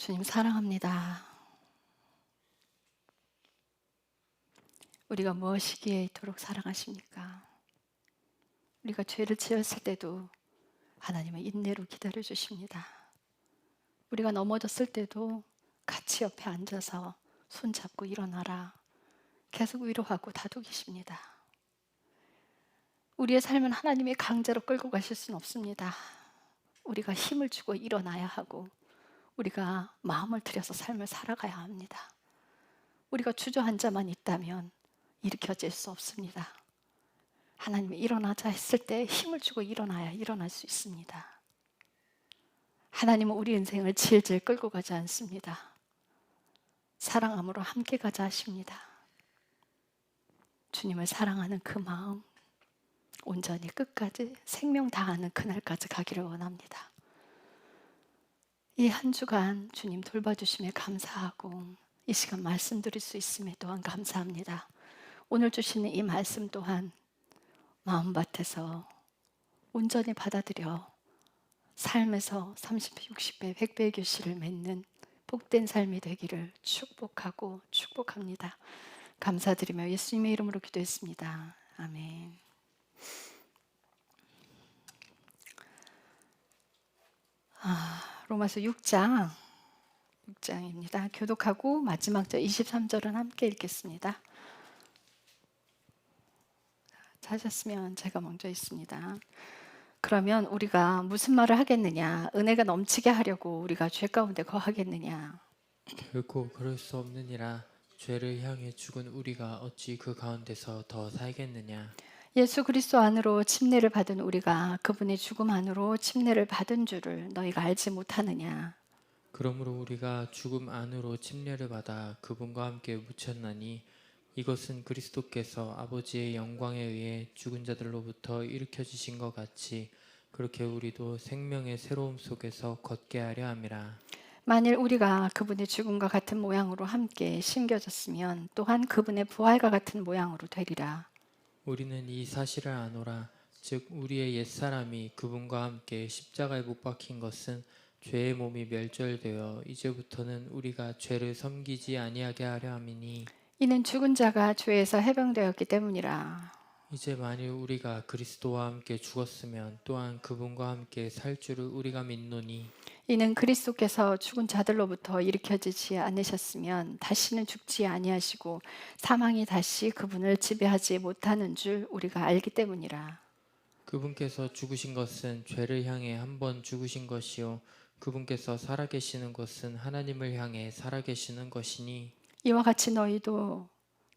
주님 사랑합니다. 우리가 무엇이기에 이토록 사랑하십니까? 우리가 죄를 지었을 때도 하나님은 인내로 기다려 주십니다. 우리가 넘어졌을 때도 같이 옆에 앉아서 손잡고 일어나라 계속 위로하고 다독이십니다. 우리의 삶은 하나님이 강제로 끌고 가실 수는 없습니다. 우리가 힘을 주고 일어나야 하고 우리가 마음을 들여서 삶을 살아가야 합니다. 우리가 주저앉아만 있다면 일으켜질 수 없습니다. 하나님이 일어나자 했을 때 힘을 주고 일어나야 일어날 수 있습니다. 하나님은 우리 인생을 질질 끌고 가지 않습니다. 사랑함으로 함께 가자 하십니다. 주님을 사랑하는 그 마음 온전히 끝까지 생명 다하는 그날까지 가기를 원합니다. 이 한 주간 주님 돌봐주심에 감사하고 이 시간 말씀드릴 수 있음에 또한 감사합니다. 오늘 주시는 이 말씀 또한 마음밭에서 온전히 받아들여 삶에서 30배, 60배, 100배의 교실을 맺는 복된 삶이 되기를 축복하고 축복합니다. 감사드리며 예수님의 이름으로 기도했습니다. 아멘. 로마서 6장입니다. 교독하고 마지막 절 23절은 함께 읽겠습니다. 찾았으면 제가 먼저 있습니다. 그러면 우리가 무슨 말을 하겠느냐? 은혜가 넘치게 하려고 우리가 죄 가운데 거하겠느냐? 결코 그럴 수 없느니라. 죄를 향해 죽은 우리가 어찌 그 가운데서 더 살겠느냐. 예수 그리스도 안으로 침례를 받은 우리가 그분의 죽음 안으로 침례를 받은 줄을 너희가 알지 못하느냐? 그러므로 우리가 죽음 안으로 침례를 받아 그분과 함께 묻혔나니 이것은 그리스도께서 아버지의 영광에 의해 죽은 자들로부터 일으켜지신 것 같이 그렇게 우리도 생명의 새로움 속에서 걷게 하려 함이라. 만일 우리가 그분의 죽음과 같은 모양으로 함께 심겨졌으면 또한 그분의 부활과 같은 모양으로 되리라. 우리는 이 사실을 아노라. 즉 우리의 옛사람이 그분과 함께 십자가에 못 박힌 것은 죄의 몸이 멸절되어 이제부터는 우리가 죄를 섬기지 아니하게 하려 함이니 이는 죽은 자가 죄에서 해방되었기 때문이라. 이제 만일 우리가 그리스도와 함께 죽었으면 또한 그분과 함께 살 줄을 우리가 믿노니 이는 그리스도께서 죽은 자들로부터 일으켜지지 않으셨으면 다시는 죽지 아니하시고 사망이 다시 그분을 지배하지 못하는 줄 우리가 알기 때문이라. 그분께서 죽으신 것은 죄를 향해 한 번 죽으신 것이요 그분께서 살아계시는 것은 하나님을 향해 살아계시는 것이니 이와 같이 너희도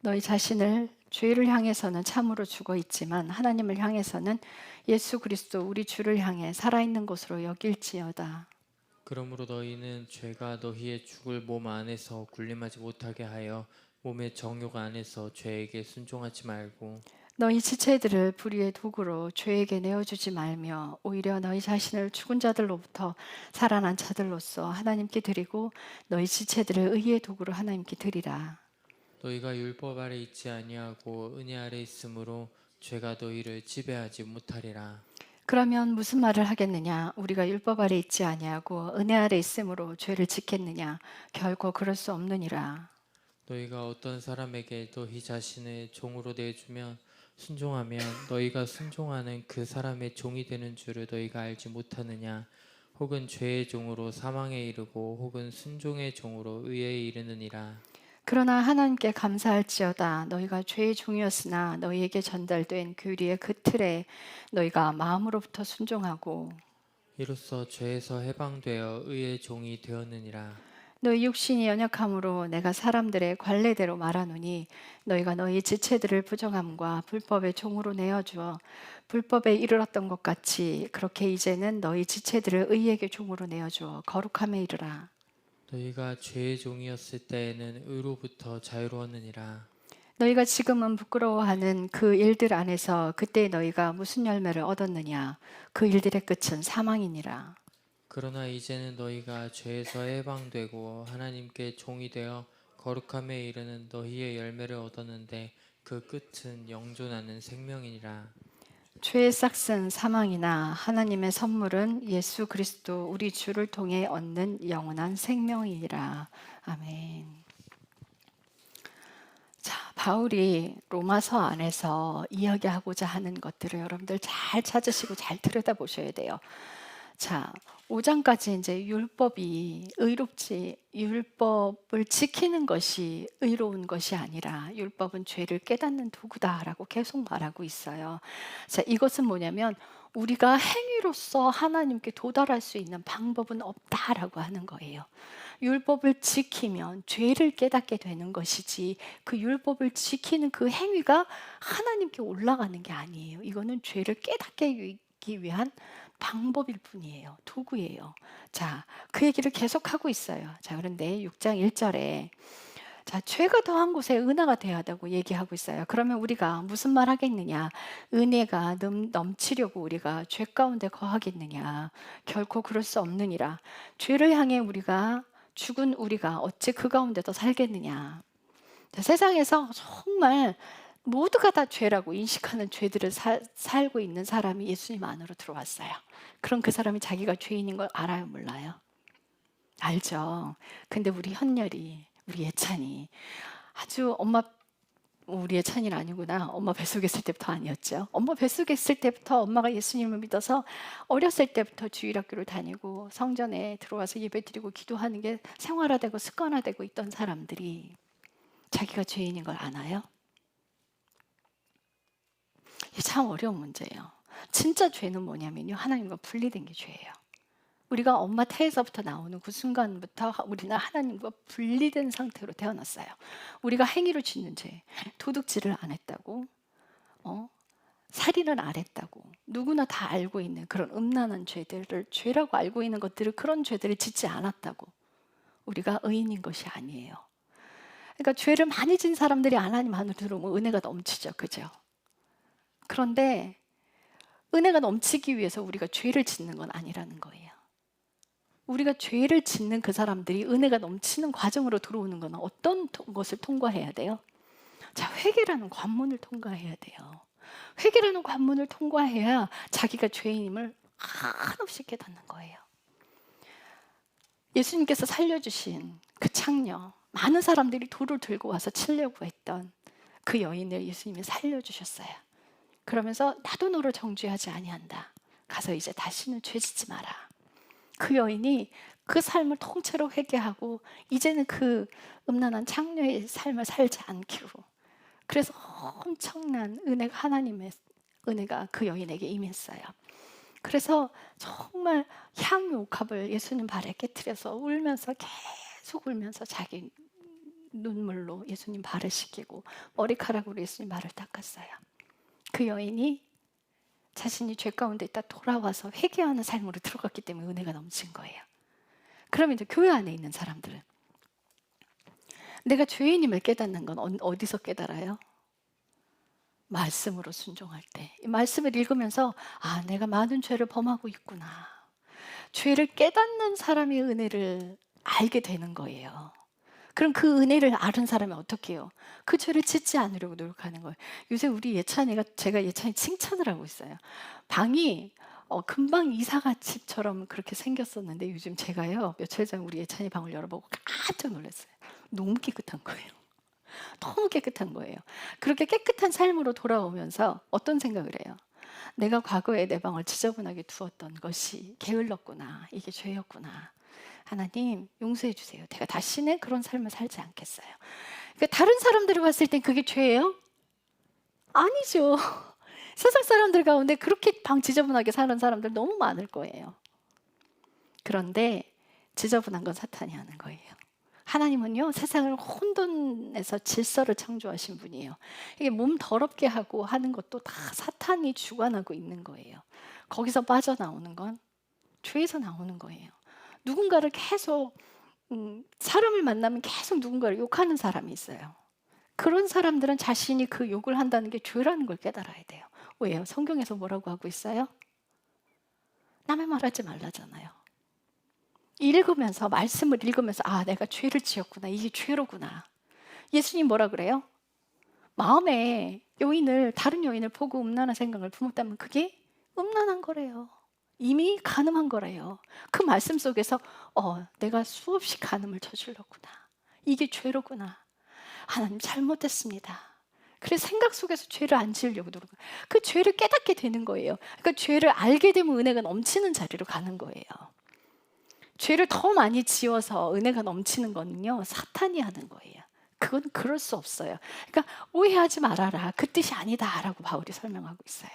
너희 자신을 죄를 향해서는 참으로 죽어 있지만 하나님을 향해서는 예수 그리스도 우리 주를 향해 살아있는 것으로 여길지어다. 그러므로 너희는 죄가 너희의 죽을 몸 안에서 군림하지 못하게 하여 몸의 정욕 안에서 죄에게 순종하지 말고 너희 지체들을 불의의 도구로 죄에게 내어주지 말며 오히려 너희 자신을 죽은 자들로부터 살아난 자들로서 하나님께 드리고 너희 지체들을 의의 도구로 하나님께 드리라. 너희가 율법 아래 있지 아니하고 은혜 아래 있으므로 죄가 너희를 지배하지 못하리라. 그러면 무슨 말을 하겠느냐? 우리가 율법 아래 있지 아니하고 은혜 아래 있으므로 죄를 짓겠느냐? 결코 그럴 수 없느니라. 너희가 어떤 사람에게 너희 자신을 종으로 내주면 순종하면 너희가 순종하는 그 사람의 종이 되는 줄을 너희가 알지 못하느냐? 혹은 죄의 종으로 사망에 이르고 혹은 순종의 종으로 의에 이르느니라. 그러나 하나님께 감사할지어다. 너희가 죄의 종이었으나 너희에게 전달된 교리의 그 틀에 너희가 마음으로부터 순종하고 이로써 죄에서 해방되어 의의 종이 되었느니라. 너희 육신이 연약함으로 내가 사람들의 관례대로 말하노니 너희가 너희 지체들을 부정함과 불법의 종으로 내어주어 불법에 이르렀던 것 같이 그렇게 이제는 너희 지체들을 의에게 종으로 내어주어 거룩함에 이르라. 너희가 죄의 종이었을 때에는 의로부터 자유로웠느니라. 너희가 지금은 부끄러워하는 그 일들 안에서 그때 너희가 무슨 열매를 얻었느냐? 그 일들의 끝은 사망이니라. 그러나 이제는 너희가 죄에서 해방되고 하나님께 종이 되어 거룩함에 이르는 너희의 열매를 얻었는데 그 끝은 영존하는 생명이니라. 죄의 싹은 사망이나 하나님의 선물은 예수 그리스도 우리 주를 통해 얻는 영원한 생명이라. 아멘. 자, 바울이 로마서 안에서 이야기하고자 하는 것들을 여러분들 잘 찾으시고 잘 들여다보셔야 돼요. 자, 5장까지 이제 율법을 지키는 것이 의로운 것이 아니라 율법은 죄를 깨닫는 도구다라고 계속 말하고 있어요. 자, 이것은 뭐냐면 우리가 행위로서 하나님께 도달할 수 있는 방법은 없다라고 하는 거예요. 율법을 지키면 죄를 깨닫게 되는 것이지 그 율법을 지키는 그 행위가 하나님께 올라가는 게 아니에요. 이거는 죄를 깨닫게 하기 위한 방법일 뿐이에요. 도구예요. 자, 그 얘기를 계속하고 있어요. 자, 그런데 6장 1절에 자, 죄가 더한 곳에 은혜가 대하다고 얘기하고 있어요. 그러면 우리가 무슨 말 하겠느냐? 은혜가 넘치려고 우리가 죄 가운데 거하겠느냐? 결코 그럴 수 없느니라. 죄를 향해 죽은 우리가 어찌 그 가운데서 살겠느냐? 자, 세상에서 정말 모두가 다 죄라고 인식하는 죄들을 살고 있는 사람이 예수님 안으로 들어왔어요. 그럼 그 사람이 자기가 죄인인 걸 알아요, 몰라요? 알죠. 근데 우리 현열이, 우리 예찬이 아주 우리 예찬이는 아니구나. 엄마 뱃속에 있을 때부터 아니었죠. 엄마 뱃속에 있을 때부터 엄마가 예수님을 믿어서 어렸을 때부터 주일학교를 다니고 성전에 들어와서 예배드리고 기도하는 게 생활화되고 습관화되고 있던 사람들이 자기가 죄인인 걸 아나요? 이게 참 어려운 문제예요. 진짜 죄는 뭐냐면요. 하나님과 분리된 게 죄예요. 우리가 엄마 태에서부터 나오는 그 순간부터 우리는 하나님과 분리된 상태로 태어났어요. 우리가 행위를 짓는 죄, 도둑질을 안 했다고, 살인을 안 했다고, 누구나 다 알고 있는 그런 음란한 죄들을 죄라고 알고 있는 것들을 그런 죄들을 짓지 않았다고. 우리가 의인인 것이 아니에요. 그러니까 죄를 많이 진 사람들이 하나님 안으로 들어오면 은혜가 넘치죠, 그죠? 그런데 은혜가 넘치기 위해서 우리가 죄를 짓는 건 아니라는 거예요. 우리가 죄를 짓는 그 사람들이 은혜가 넘치는 과정으로 들어오는 건 어떤 것을 통과해야 돼요? 자, 회개라는 관문을 통과해야 돼요. 회개라는 관문을 통과해야 자기가 죄인임을 한없이 깨닫는 거예요. 예수님께서 살려주신 그 창녀, 많은 사람들이 돌을 들고 와서 치려고 했던 그 여인을 예수님이 살려주셨어요. 그러면서 나도 너를 정죄하지 아니한다. 가서 이제 다시는 죄 짓지 마라. 그 여인이 그 삶을 통째로 회개하고 이제는 그 음란한 창녀의 삶을 살지 않기로. 그래서 엄청난 은혜가 하나님의 은혜가 그 여인에게 임했어요. 그래서 정말 향유옥합을 예수님 발에 깨뜨려서 울면서 계속 울면서 자기 눈물로 예수님 발을 씻기고 머리카락으로 예수님 발을 닦았어요. 그 여인이 자신이 죄 가운데 있다 돌아와서 회개하는 삶으로 들어갔기 때문에 은혜가 넘친 거예요. 그러면 이제 교회 안에 있는 사람들은 내가 죄인임을 깨닫는 건 어디서 깨달아요? 말씀으로 순종할 때. 이 말씀을 읽으면서 아, 내가 많은 죄를 범하고 있구나. 죄를 깨닫는 사람의 은혜를 알게 되는 거예요. 그럼 그 은혜를 아는 사람이 어떻게 해요? 그 죄를 짓지 않으려고 노력하는 거예요. 요새 우리 제가 예찬이 칭찬을 하고 있어요. 방이 금방 이사가 집처럼 그렇게 생겼었는데 요즘 제가요 며칠 전에 우리 예찬이 방을 열어보고 깜짝 놀랐어요. 너무 깨끗한 거예요. 너무 깨끗한 거예요. 그렇게 깨끗한 삶으로 돌아오면서 어떤 생각을 해요? 내가 과거에 내 방을 지저분하게 두었던 것이 게을렀구나. 이게 죄였구나. 하나님 용서해 주세요. 제가 다시는 그런 삶을 살지 않겠어요. 그러니까 다른 사람들이 봤을 땐 그게 죄예요? 아니죠. 세상 사람들 가운데 그렇게 방 지저분하게 사는 사람들 너무 많을 거예요. 그런데 지저분한 건 사탄이 하는 거예요. 하나님은요 세상을 혼돈해서 질서를 창조하신 분이에요. 이게 몸 더럽게 하고 하는 것도 다 사탄이 주관하고 있는 거예요. 거기서 빠져나오는 건 죄에서 나오는 거예요. 누군가를 계속 사람을 만나면 계속 누군가를 욕하는 사람이 있어요. 그런 사람들은 자신이 그 욕을 한다는 게 죄라는 걸 깨달아야 돼요. 왜요? 성경에서 뭐라고 하고 있어요? 남의 말하지 말라잖아요. 읽으면서 말씀을 읽으면서 아 내가 죄를 지었구나. 이게 죄로구나. 예수님 뭐라 그래요? 마음에 다른 여인을 보고 음란한 생각을 품었다면 그게 음란한 거래요. 이미 간음한 거래요. 그 말씀 속에서 내가 수없이 간음을 저질렀구나. 이게 죄로구나. 하나님 잘못했습니다. 그래서 생각 속에서 죄를 안 지으려고 노력해요. 그 죄를 깨닫게 되는 거예요. 그러니까 죄를 알게 되면 은혜가 넘치는 자리로 가는 거예요. 죄를 더 많이 지어서 은혜가 넘치는 거는요, 사탄이 하는 거예요. 그건 그럴 수 없어요. 그러니까 오해하지 말아라. 그 뜻이 아니다라고 바울이 설명하고 있어요.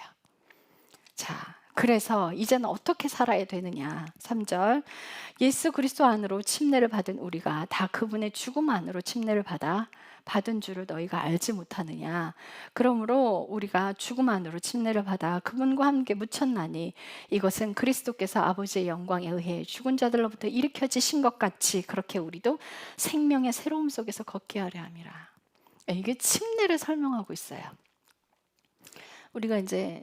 자, 그래서 이제는 어떻게 살아야 되느냐. 3절. 예수 그리스도 안으로 침례를 받은 우리가 다 그분의 죽음 안으로 침례를 받은 줄을 너희가 알지 못하느냐. 그러므로 우리가 죽음 안으로 침례를 받아 그분과 함께 묻혔나니 이것은 그리스도께서 아버지의 영광에 의해 죽은 자들로부터 일으켜지신 것 같이 그렇게 우리도 생명의 새로움 속에서 걷게 하려 함이라. 이게 침례를 설명하고 있어요. 우리가 이제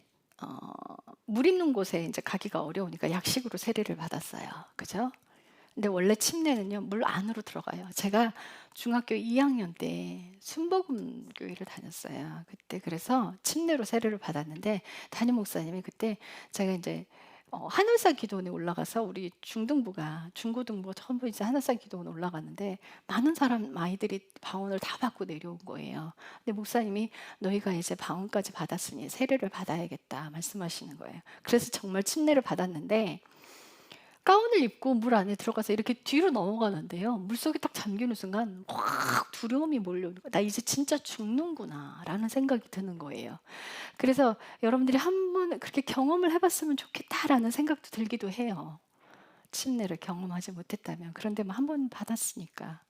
물 있는 곳에 이제 가기가 어려우니까 약식으로 세례를 받았어요. 그죠? 근데 원래 침례는요, 물 안으로 들어가요. 제가 중학교 2학년 때 순복음 교회를 다녔어요. 그때 그래서 침례로 세례를 받았는데 담임 목사님이 그때 제가 이제 하늘사 기도원에 올라가서 우리 중고등부가 전부 이제 하늘사 기도원에 올라갔는데 많은 아이들이 방언을 다 받고 내려온 거예요. 근데 목사님이 너희가 이제 방언까지 받았으니 세례를 받아야겠다 말씀하시는 거예요. 그래서 정말 침례를 받았는데 가운을 입고 물 안에 들어가서 이렇게 뒤로 넘어가는데요. 물속에 딱 잠기는 순간 확 두려움이 몰려오는 거예요. 나 이제 진짜 죽는구나 라는 생각이 드는 거예요. 그래서 여러분들이 한번 그렇게 경험을 해봤으면 좋겠다라는 생각도 들기도 해요. 침례를 경험하지 못했다면. 그런데 한 번 받았으니까.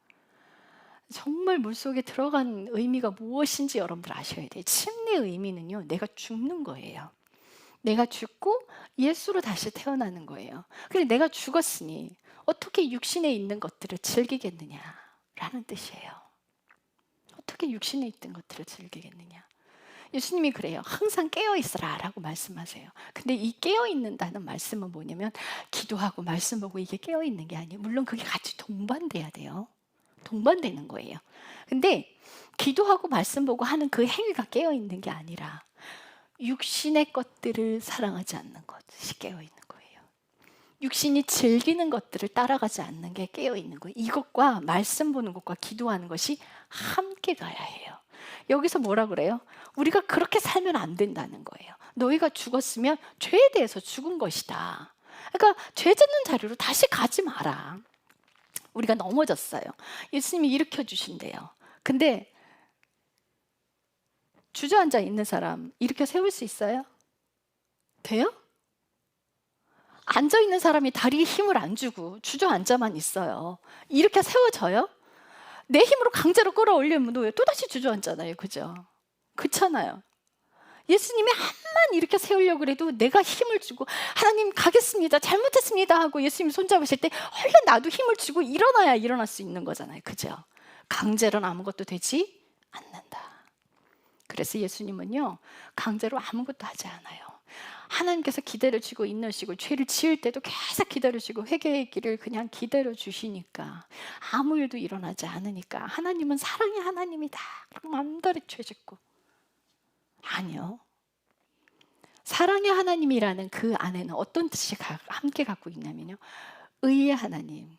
정말 물속에 들어간 의미가 무엇인지 여러분들 아셔야 돼요. 침례의 의미는요, 내가 죽는 거예요. 내가 죽고 예수로 다시 태어나는 거예요. 그래서 내가 죽었으니 어떻게 육신에 있는 것들을 즐기겠느냐라는 뜻이에요. 어떻게 육신에 있던 것들을 즐기겠느냐. 예수님이 그래요. 항상 깨어있으라 라고 말씀하세요. 근데 이 깨어있는다는 말씀은 뭐냐면 기도하고 말씀 보고 이게 깨어있는 게 아니에요. 물론 그게 같이 동반돼야 돼요. 동반되는 거예요. 근데 기도하고 말씀 보고 하는 그 행위가 깨어있는 게 아니라 육신의 것들을 사랑하지 않는 것이 깨어있는 거예요. 육신이 즐기는 것들을 따라가지 않는 게 깨어있는 거예요. 이것과 말씀 보는 것과 기도하는 것이 함께 가야 해요. 여기서 뭐라 그래요? 우리가 그렇게 살면 안 된다는 거예요. 너희가 죽었으면 죄에 대해서 죽은 것이다. 그러니까 죄 짓는 자리로 다시 가지 마라. 우리가 넘어졌어요. 예수님이 일으켜 주신대요. 근데 주저앉아 있는 사람 일으켜 세울 수 있어요? 돼요? 앉아 있는 사람이 다리에 힘을 안 주고 주저앉아만 있어요. 일으켜 세워져요? 내 힘으로 강제로 끌어올리면 또다시 주저앉잖아요. 그죠? 그렇잖아요. 예수님이 한만 일으켜 세우려고 그래도 내가 힘을 주고 하나님 가겠습니다. 잘못했습니다 하고 예수님이 손잡으실 때 얼른 나도 힘을 주고 일어나야 일어날 수 있는 거잖아요. 그죠? 강제로는 아무것도 되지 않는다. 그래서 예수님은요, 강제로 아무것도 하지 않아요. 하나님께서 기다려주고 인내시고 죄를 지을 때도 계속 기다려주고 회개의 길을 그냥 기다려주시니까 아무 일도 일어나지 않으니까 하나님은 사랑의 하나님이다. 그럼 맘대로 죄 짓고. 아니요. 사랑의 하나님이라는 그 안에는 어떤 뜻이 함께 갖고 있냐면요, 의의 하나님.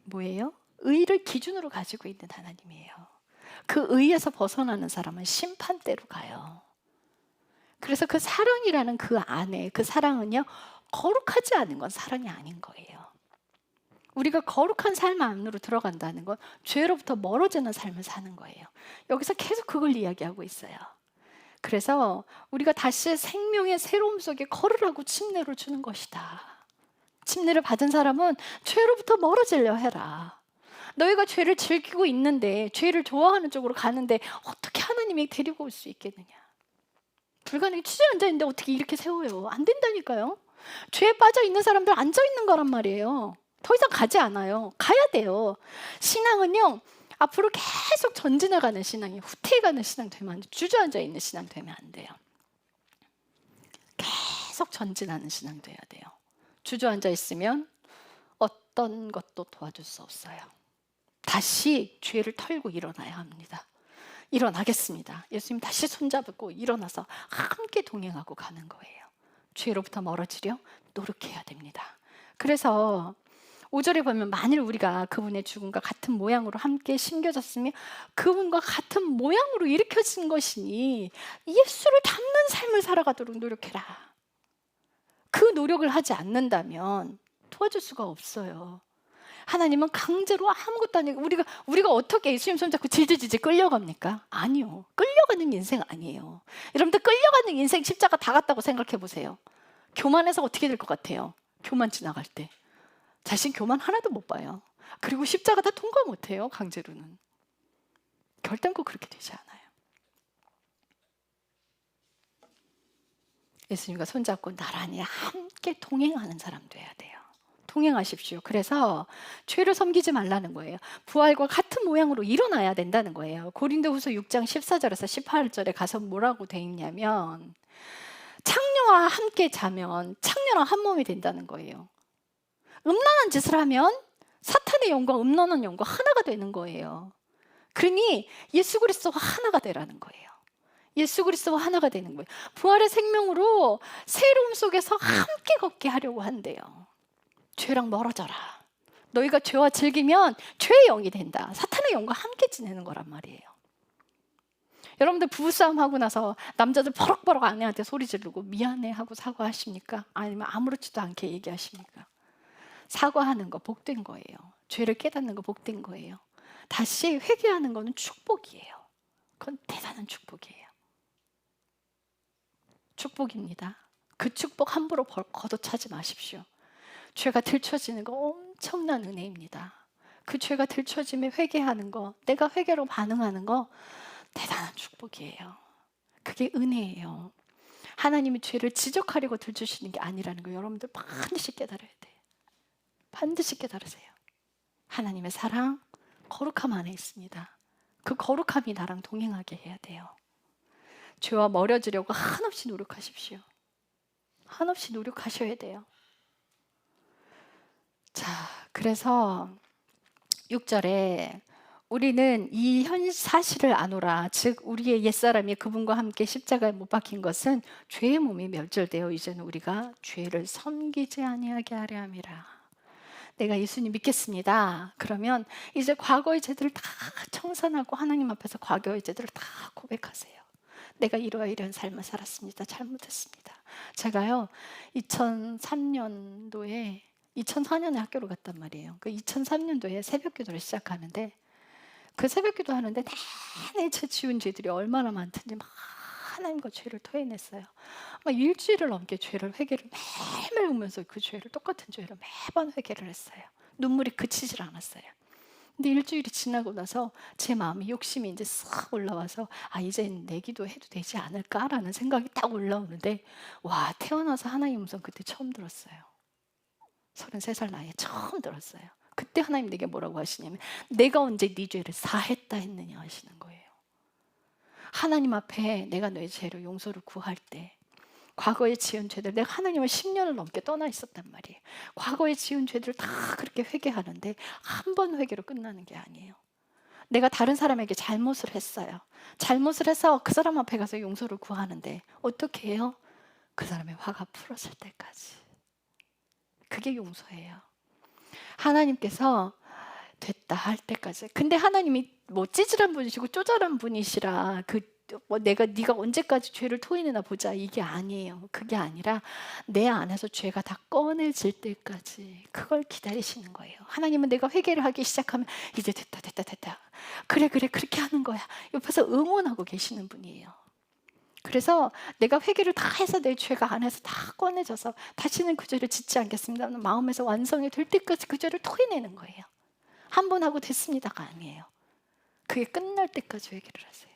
뭐예요? 의를 기준으로 가지고 있는 하나님이에요. 그 의에서 벗어나는 사람은 심판대로 가요. 그래서 그 사랑이라는 그 안에 그 사랑은요, 거룩하지 않은 건 사랑이 아닌 거예요. 우리가 거룩한 삶 안으로 들어간다는 건 죄로부터 멀어지는 삶을 사는 거예요. 여기서 계속 그걸 이야기하고 있어요. 그래서 우리가 다시 생명의 새로움 속에 걸으라고 침례를 주는 것이다. 침례를 받은 사람은 죄로부터 멀어지려 해라. 너희가 죄를 즐기고 있는데 죄를 좋아하는 쪽으로 가는데 어떻게 하나님이 데리고 올 수 있겠느냐. 불가능해. 주저앉아 있는데 어떻게 이렇게 세워요. 안 된다니까요. 죄에 빠져 있는 사람들 앉아 있는 거란 말이에요. 더 이상 가지 않아요. 가야 돼요. 신앙은요, 앞으로 계속 전진해가는 신앙이 후퇴해가는 신앙 되면 안 돼요. 주저앉아 있는 신앙 되면 안 돼요. 계속 전진하는 신앙 돼야 돼요. 주저앉아 있으면 어떤 것도 도와줄 수 없어요. 다시 죄를 털고 일어나야 합니다. 일어나겠습니다. 예수님 다시 손잡고 일어나서 함께 동행하고 가는 거예요. 죄로부터 멀어지려 노력해야 됩니다. 그래서 5절에 보면 만일 우리가 그분의 죽음과 같은 모양으로 함께 심겨졌으며 그분과 같은 모양으로 일으켜진 것이니 예수를 닮는 삶을 살아가도록 노력해라. 그 노력을 하지 않는다면 도와줄 수가 없어요. 하나님은 강제로 아무것도 아니고 우리가 어떻게 예수님 손잡고 질질질질 끌려갑니까? 아니요. 끌려가는 인생 아니에요. 여러분들 끌려가는 인생 십자가 다 갔다고 생각해 보세요. 교만해서 어떻게 될 것 같아요? 교만 지나갈 때 자신 교만 하나도 못 봐요. 그리고 십자가 다 통과 못 해요. 강제로는. 결단코 그렇게 되지 않아요. 예수님과 손잡고 나란히 함께 동행하는 사람 돼야 돼요. 동행하십시오. 그래서 죄를 섬기지 말라는 거예요. 부활과 같은 모양으로 일어나야 된다는 거예요. 고린도후서 6장 14절에서 18절에 가서 뭐라고 돼 있냐면 창녀와 함께 자면 창녀랑 한 몸이 된다는 거예요. 음란한 짓을 하면 사탄의 영과 음란한 영과 하나가 되는 거예요. 그러니 예수 그리스도와 하나가 되라는 거예요. 예수 그리스도와 하나가 되는 거예요. 부활의 생명으로 새로움 속에서 함께 걷게 하려고 한대요. 죄랑 멀어져라. 너희가 죄와 즐기면 죄의 영이 된다. 사탄의 영과 함께 지내는 거란 말이에요. 여러분들 부부싸움 하고 나서 남자들 버럭버럭 아내한테 소리 지르고 미안해 하고 사과하십니까? 아니면 아무렇지도 않게 얘기하십니까? 사과하는 거 복된 거예요. 죄를 깨닫는 거 복된 거예요. 다시 회개하는 거는 축복이에요. 그건 대단한 축복이에요. 축복입니다. 그 축복 함부로 걷어차지 마십시오. 죄가 들춰지는 거 엄청난 은혜입니다. 그 죄가 들춰짐에 회개하는 거, 내가 회개로 반응하는 거 대단한 축복이에요. 그게 은혜예요. 하나님이 죄를 지적하려고 들추시는 게 아니라는 거 여러분들 반드시 깨달아야 돼요. 반드시 깨달으세요. 하나님의 사랑, 거룩함 안에 있습니다. 그 거룩함이 나랑 동행하게 해야 돼요. 죄와 멀어지려고 한없이 노력하십시오. 한없이 노력하셔야 돼요. 자, 그래서 6절에 우리는 이 현 사실을 아노라. 즉 우리의 옛사람이 그분과 함께 십자가에 못 박힌 것은 죄의 몸이 멸절되어 이제는 우리가 죄를 섬기지 아니하게 하려 함이라. 내가 예수님 믿겠습니다. 그러면 이제 과거의 죄들을 다 청산하고 하나님 앞에서 과거의 죄들을 다 고백하세요. 내가 이러한 삶을 살았습니다. 잘못했습니다. 제가요 2004년에 학교를 갔단 말이에요. 그 2003년도에 새벽기도를 시작하는데 그 새벽기도 하는데 내내 제 지은 죄들이 얼마나 많든지 막 하나님과 죄를 토해냈어요. 막 일주일을 넘게 죄를 회개를 매일매일 오면서 그 죄를 똑같은 죄를 매번 회개를 했어요. 눈물이 그치질 않았어요. 근데 일주일이 지나고 나서 제 마음에 욕심이 이제 싹 올라와서 이제 내 기도 해도 되지 않을까라는 생각이 딱 올라오는데 와 태어나서 하나님 음성 그때 처음 들었어요. 33살 나이에 처음 들었어요. 그때 하나님 내게 뭐라고 하시냐면 내가 언제 네 죄를 사했다 했느냐 하시는 거예요. 하나님 앞에 내가 너의 죄로 용서를 구할 때 과거에 지은 죄들 내가 하나님을 10년을 넘게 떠나 있었단 말이에요. 과거에 지은 죄들을 다 그렇게 회개하는데 한 번 회개로 끝나는 게 아니에요. 내가 다른 사람에게 잘못을 했어요. 잘못을 해서 그 사람 앞에 가서 용서를 구하는데 어떻게 해요? 그 사람의 화가 풀었을 때까지. 그게 용서예요. 하나님께서 됐다 할 때까지. 근데 하나님이 뭐 찌질한 분이시고 쪼잘한 분이시라 네가 언제까지 죄를 토해내나 보자 이게 아니에요. 그게 아니라 내 안에서 죄가 다 꺼내질 때까지 그걸 기다리시는 거예요. 하나님은 내가 회개를 하기 시작하면 이제 됐다 그래 그렇게 하는 거야. 옆에서 응원하고 계시는 분이에요. 그래서 내가 회개를 다 해서 내 죄가 안에서 다 꺼내져서 다시는 그 죄를 짓지 않겠습니다. 마음에서 완성이 될 때까지 그 죄를 토해내는 거예요. 한 번 하고 됐습니다가 아니에요. 그게 끝날 때까지 회개를 하세요.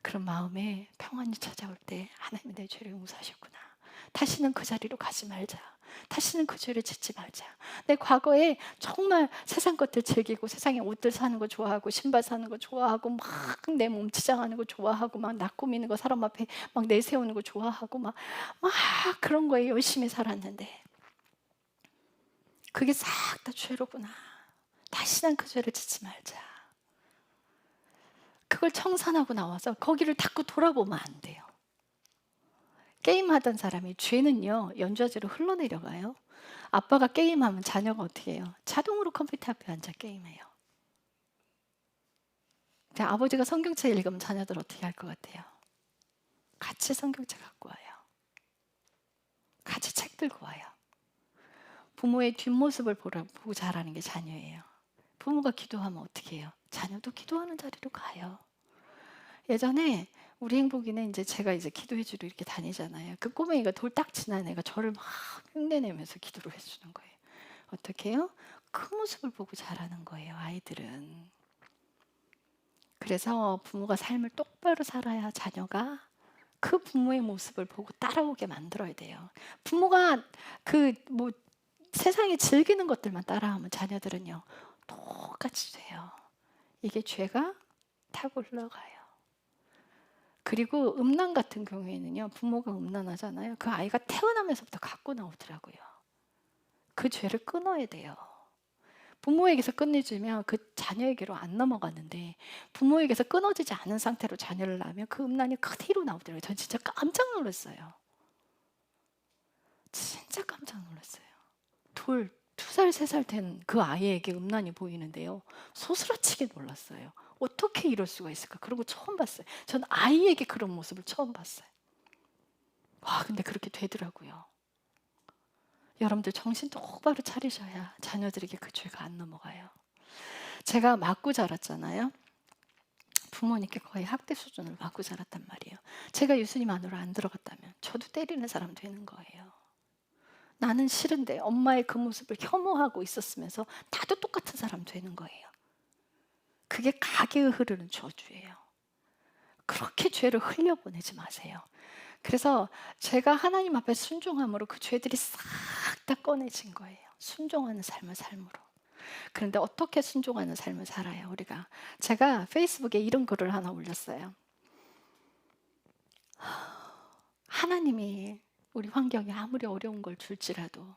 그런 마음에 평안이 찾아올 때 하나님이 내 죄를 용서하셨구나. 다시는 그 자리로 가지 말자. 다시는 그 죄를 짓지 말자. 내 과거에 정말 세상 것들 즐기고 세상에 옷들 사는 거 좋아하고 신발 사는 거 좋아하고 막 내 몸 치장하는 거 좋아하고 막 나 꾸미는 거 사람 앞에 막 내세우는 거 좋아하고 막 그런 거에 열심히 살았는데 그게 싹 다 죄로구나. 다시는 그 죄를 짓지 말자. 그걸 청산하고 나와서 거기를 닫고 돌아보면 안 돼요. 게임하던 사람이 죄는요 연좌제로 흘러내려가요. 아빠가 게임하면 자녀가 어떻게 해요? 자동으로 컴퓨터 앞에 앉아 게임해요. 근데 아버지가 성경책 읽으면 자녀들 어떻게 할 것 같아요? 같이 성경책 갖고 와요. 같이 책 들고 와요. 부모의 뒷모습을 보고 자라는 게 자녀예요. 부모가 기도하면 어떻게 해요? 자녀도 기도하는 자리로 가요. 예전에 우리 행복이는 이제 제가 이제 기도해주러 이렇게 다니잖아요. 그 꼬맹이가 돌 딱 지난 애가 저를 막 흉내내면서 기도를 해주는 거예요. 어떻게 해요? 그 모습을 보고 자라는 거예요, 아이들은. 그래서 부모가 삶을 똑바로 살아야 자녀가 그 부모의 모습을 보고 따라오게 만들어야 돼요. 부모가 세상에 즐기는 것들만 따라하면 자녀들은요 똑같이 돼요. 이게 죄가 타고 흘러가요. 그리고 음란 같은 경우에는요 부모가 음란하잖아요. 그 아이가 태어나면서부터 갖고 나오더라고요. 그 죄를 끊어야 돼요. 부모에게서 끝내주면 그 자녀에게로 안 넘어가는데 부모에게서 끊어지지 않은 상태로 자녀를 낳으면 그 음란이 그대로 나오더라고요. 전 진짜 깜짝 놀랐어요. 진짜 깜짝 놀랐어요. 2살, 3살 된 그 아이에게 음란이 보이는데요. 소스라치게 놀랐어요. 어떻게 이럴 수가 있을까? 그런 거 처음 봤어요. 전 아이에게 그런 모습을 처음 봤어요. 와, 근데 그렇게 되더라고요. 여러분들 정신 똑바로 차리셔야 자녀들에게 그 죄가 안 넘어가요. 제가 맞고 자랐잖아요. 부모님께 거의 학대 수준을 맞고 자랐단 말이에요. 제가 예수님 안으로 안 들어갔다면 저도 때리는 사람 되는 거예요. 나는 싫은데 엄마의 그 모습을 혐오하고 있었으면서 나도 똑같은 사람 되는 거예요. 그게 가게에 흐르는 저주예요. 그렇게 죄를 흘려보내지 마세요. 그래서 제가 하나님 앞에 순종함으로 그 죄들이 싹 다 꺼내진 거예요. 순종하는 삶을 삶으로. 그런데 어떻게 순종하는 삶을 살아요, 우리가? 제가 페이스북에 이런 글을 하나 올렸어요. 하나님이 우리 환경에 아무리 어려운 걸 줄지라도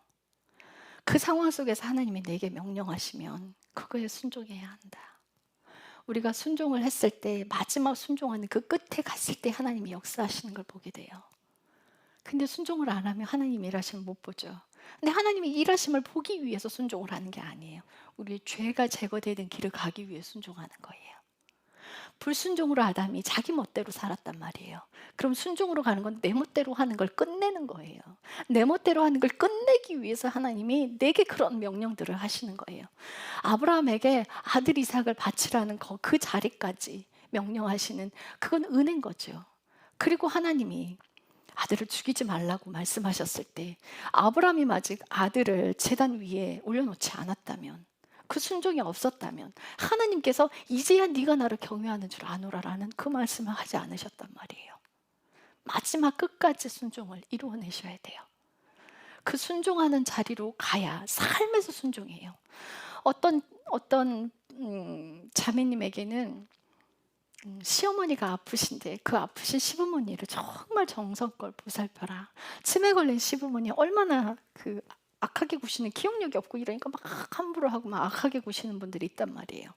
그 상황 속에서 하나님이 내게 명령하시면 그거에 순종해야 한다. 우리가 순종을 했을 때 마지막 순종하는 그 끝에 갔을 때 하나님이 역사하시는 걸 보게 돼요. 근데 순종을 안 하면 하나님 일하심을 못 보죠. 근데 하나님이 일하심을 보기 위해서 순종을 하는 게 아니에요. 우리의 죄가 제거되는 길을 가기 위해 순종하는 거예요. 불순종으로 아담이 자기 멋대로 살았단 말이에요. 그럼 순종으로 가는 건 내 멋대로 하는 걸 끝내는 거예요. 내 멋대로 하는 걸 끝내기 위해서 하나님이 내게 그런 명령들을 하시는 거예요. 아브라함에게 아들 이삭을 바치라는 그 자리까지 명령하시는 그건 은혜인 거죠. 그리고 하나님이 아들을 죽이지 말라고 말씀하셨을 때 아브라함이 아직 아들을 제단 위에 올려놓지 않았다면, 그 순종이 없었다면 하나님께서 이제야 네가 나를 경외하는 줄 아노라라는 그 말씀을 하지 않으셨단 말이에요. 마지막 끝까지 순종을 이루어내셔야 돼요. 그 순종하는 자리로 가야 삶에서 순종해요. 어떤 자매님에게는 시어머니가 아프신데 그 아프신 시부모니를 정말 정성껏 보살펴라. 치매 걸린 시부모니 얼마나 악하게 구시는 기억력이 없고 이러니까 막 함부로 하고 막 악하게 구시는 분들이 있단 말이에요.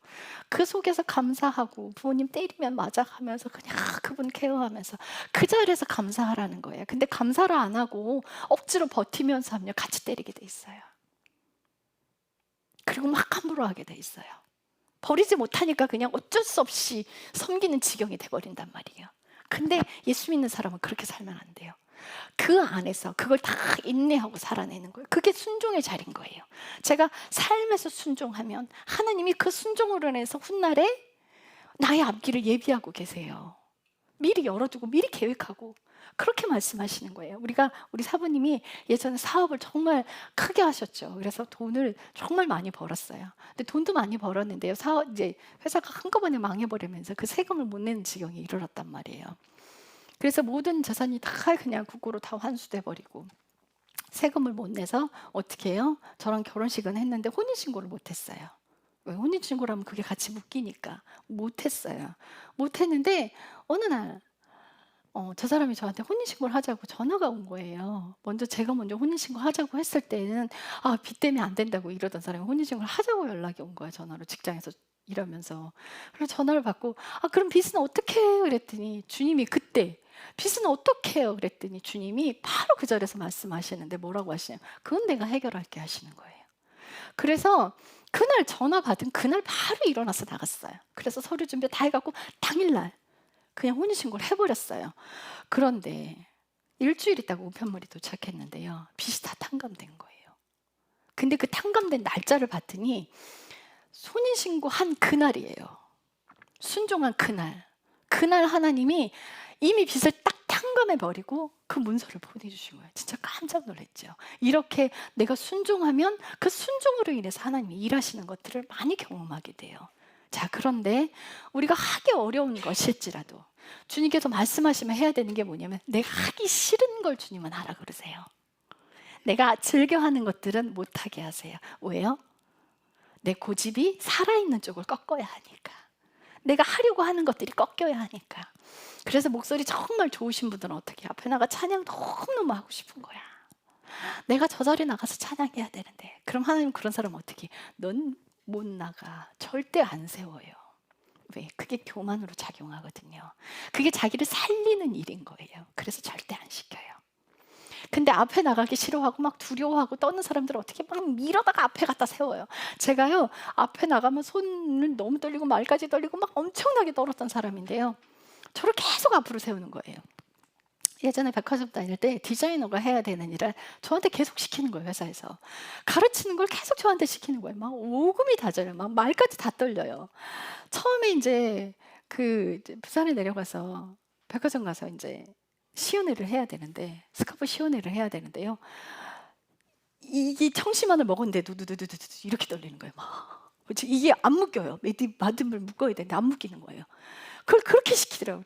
그 속에서 감사하고 부모님 때리면 맞아 하면서 그냥 그분 케어하면서 그 자리에서 감사하라는 거예요. 근데 감사를 안 하고 억지로 버티면서 하면 같이 때리게 돼 있어요. 그리고 막 함부로 하게 돼 있어요. 버리지 못하니까 그냥 어쩔 수 없이 섬기는 지경이 돼버린단 말이에요. 근데 예수 믿는 사람은 그렇게 살면 안 돼요. 그 안에서 그걸 다 인내하고 살아내는 거예요. 그게 순종의 자리인 거예요. 제가 삶에서 순종하면 하나님이 그 순종으로 인해서 훗날에 나의 앞길을 예비하고 계세요. 미리 열어두고 미리 계획하고 그렇게 말씀하시는 거예요. 우리 사부님이 예전에 사업을 정말 크게 하셨죠. 그래서 돈을 정말 많이 벌었어요. 근데 돈도 많이 벌었는데요. 이제 회사가 한꺼번에 망해버리면서 그 세금을 못 내는 지경에 이르렀단 말이에요. 그래서 모든 재산이 다 그냥 국고로 다 환수돼 버리고 세금을 못 내서 어떻게 해요? 저랑 결혼식은 했는데 혼인신고를 못 했어요. 왜? 혼인신고를 하면 그게 같이 묶이니까 못 했어요. 못 했는데 어느 날 저 사람이 저한테 혼인신고를 하자고 전화가 온 거예요. 제가 먼저 혼인신고 하자고 했을 때는 빚 때문에 안 된다고 이러던 사람이 혼인신고를 하자고 연락이 온 거예요. 전화로 직장에서 이러면서 그래서 전화를 받고 그럼 빚은 어떻게 해요? 그랬더니 주님이 그때 빚은 어떻게 해요? 그랬더니 주님이 바로 그 자리에서 말씀하시는데 뭐라고 하시냐면 그건 내가 해결할게 하시는 거예요. 그래서 그날 전화 받은 그날 바로 일어나서 나갔어요. 그래서 서류 준비 다 해갖고 당일날 그냥 혼인신고를 해버렸어요. 그런데 일주일 있다가 우편물이 도착했는데요. 빚이 다 탕감된 거예요. 근데 그 탕감된 날짜를 봤더니 혼인신고한 그날이에요. 순종한 그날. 그날 하나님이 이미 빚을 딱 탕감해버리고 그 문서를 보내주신 거예요. 진짜 깜짝 놀랐죠. 이렇게 내가 순종하면 그 순종으로 인해서 하나님이 일하시는 것들을 많이 경험하게 돼요. 자, 그런데 우리가 하기 어려운 것일지라도 주님께서 말씀하시면 해야 되는 게 뭐냐면 내가 하기 싫은 걸 주님은 하라 그러세요. 내가 즐겨하는 것들은 못하게 하세요. 왜요? 내 고집이 살아있는 쪽을 꺾어야 하니까. 내가 하려고 하는 것들이 꺾여야 하니까. 그래서 목소리 정말 좋으신 분들은 어떻게 앞에 나가 찬양 너무너무 하고 싶은 거야. 내가 저 자리 나가서 찬양해야 되는데 그럼 하나님 그런 사람 어떻게 넌 못 나가. 절대 안 세워요. 왜? 그게 교만으로 작용하거든요. 그게 자기를 살리는 일인 거예요. 그래서 절대 안 시켜요. 근데 앞에 나가기 싫어하고 막 두려워하고 떠는 사람들은 어떻게 막 밀어다가 앞에 갖다 세워요. 제가요 앞에 나가면 손을 너무 떨리고 말까지 떨리고 막 엄청나게 떨었던 사람인데요. 저를 계속 앞으로 세우는 거예요. 예전에 백화점 다닐 때 디자이너가 해야 되는 일을 저한테 계속 시키는 거예요. 회사에서 가르치는 걸 계속 저한테 시키는 거예요. 막 오금이 다져요. 막 말까지 다 떨려요. 처음에 이제 이제 부산에 내려가서 백화점 가서 이제 시연회를 해야 되는데 스카프 시연회를 해야 되는데요. 이게 청심환을 먹었는데 두두두두두 이렇게 떨리는 거예요. 막 이게 안 묶여요. 마dim을 묶어야 되는데 안 묶이는 거예요. 그걸 그렇게 시키더라고요.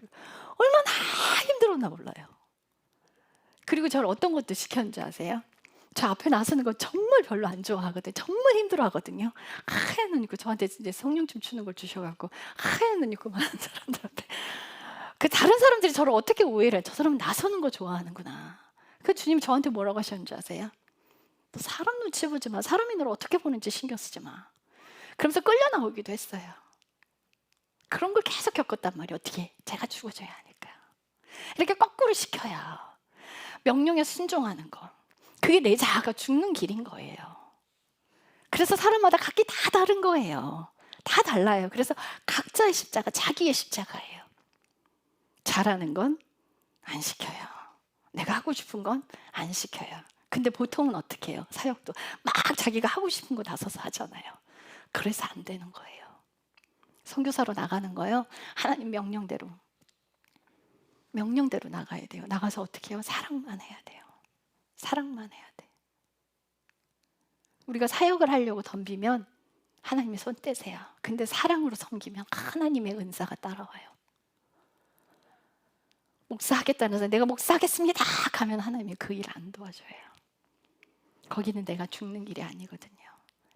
얼마나 힘들었나 몰라요. 그리고 저를 어떤 것도 시켰는지 아세요? 저 앞에 나서는 거 정말 별로 안 좋아하거든요. 정말 힘들어하거든요. 하얀 눈 있고 저한테 이제 성령춤 추는 걸 주셔갖고 하얀 눈 있고 많은 사람들한테 그 다른 사람들이 저를 어떻게 오해를 해요? 저 사람은 나서는 거 좋아하는구나. 그 주님 저한테 뭐라고 하셨는지 아세요? 너 사람 눈치 보지 마. 사람이 너를 어떻게 보는지 신경 쓰지 마. 그러면서 끌려 나오기도 했어요. 그런 걸 계속 겪었단 말이에요. 어떻게? 제가 죽어줘야 하니까. 이렇게 거꾸로 시켜요. 명령에 순종하는 거. 그게 내 자아가 죽는 길인 거예요. 그래서 사람마다 각기 다 다른 거예요. 다 달라요. 그래서 각자의 십자가, 자기의 십자가예요. 잘하는 건 안 시켜요. 내가 하고 싶은 건 안 시켜요. 근데 보통은 어떻게 해요? 사역도 막 자기가 하고 싶은 거 나서서 하잖아요. 그래서 안 되는 거예요. 선교사로 나가는 거요. 하나님 명령대로 나가야 돼요. 나가서 어떻게 해요? 사랑만 해야 돼요. 사랑만 해야 돼. 우리가 사역을 하려고 덤비면 하나님이 손 떼세요. 근데 사랑으로 섬기면 하나님의 은사가 따라와요. 목사하겠다는 사람, 내가 목사하겠습니다 하면 하나님이 그 일 안 도와줘요. 거기는 내가 죽는 길이 아니거든요.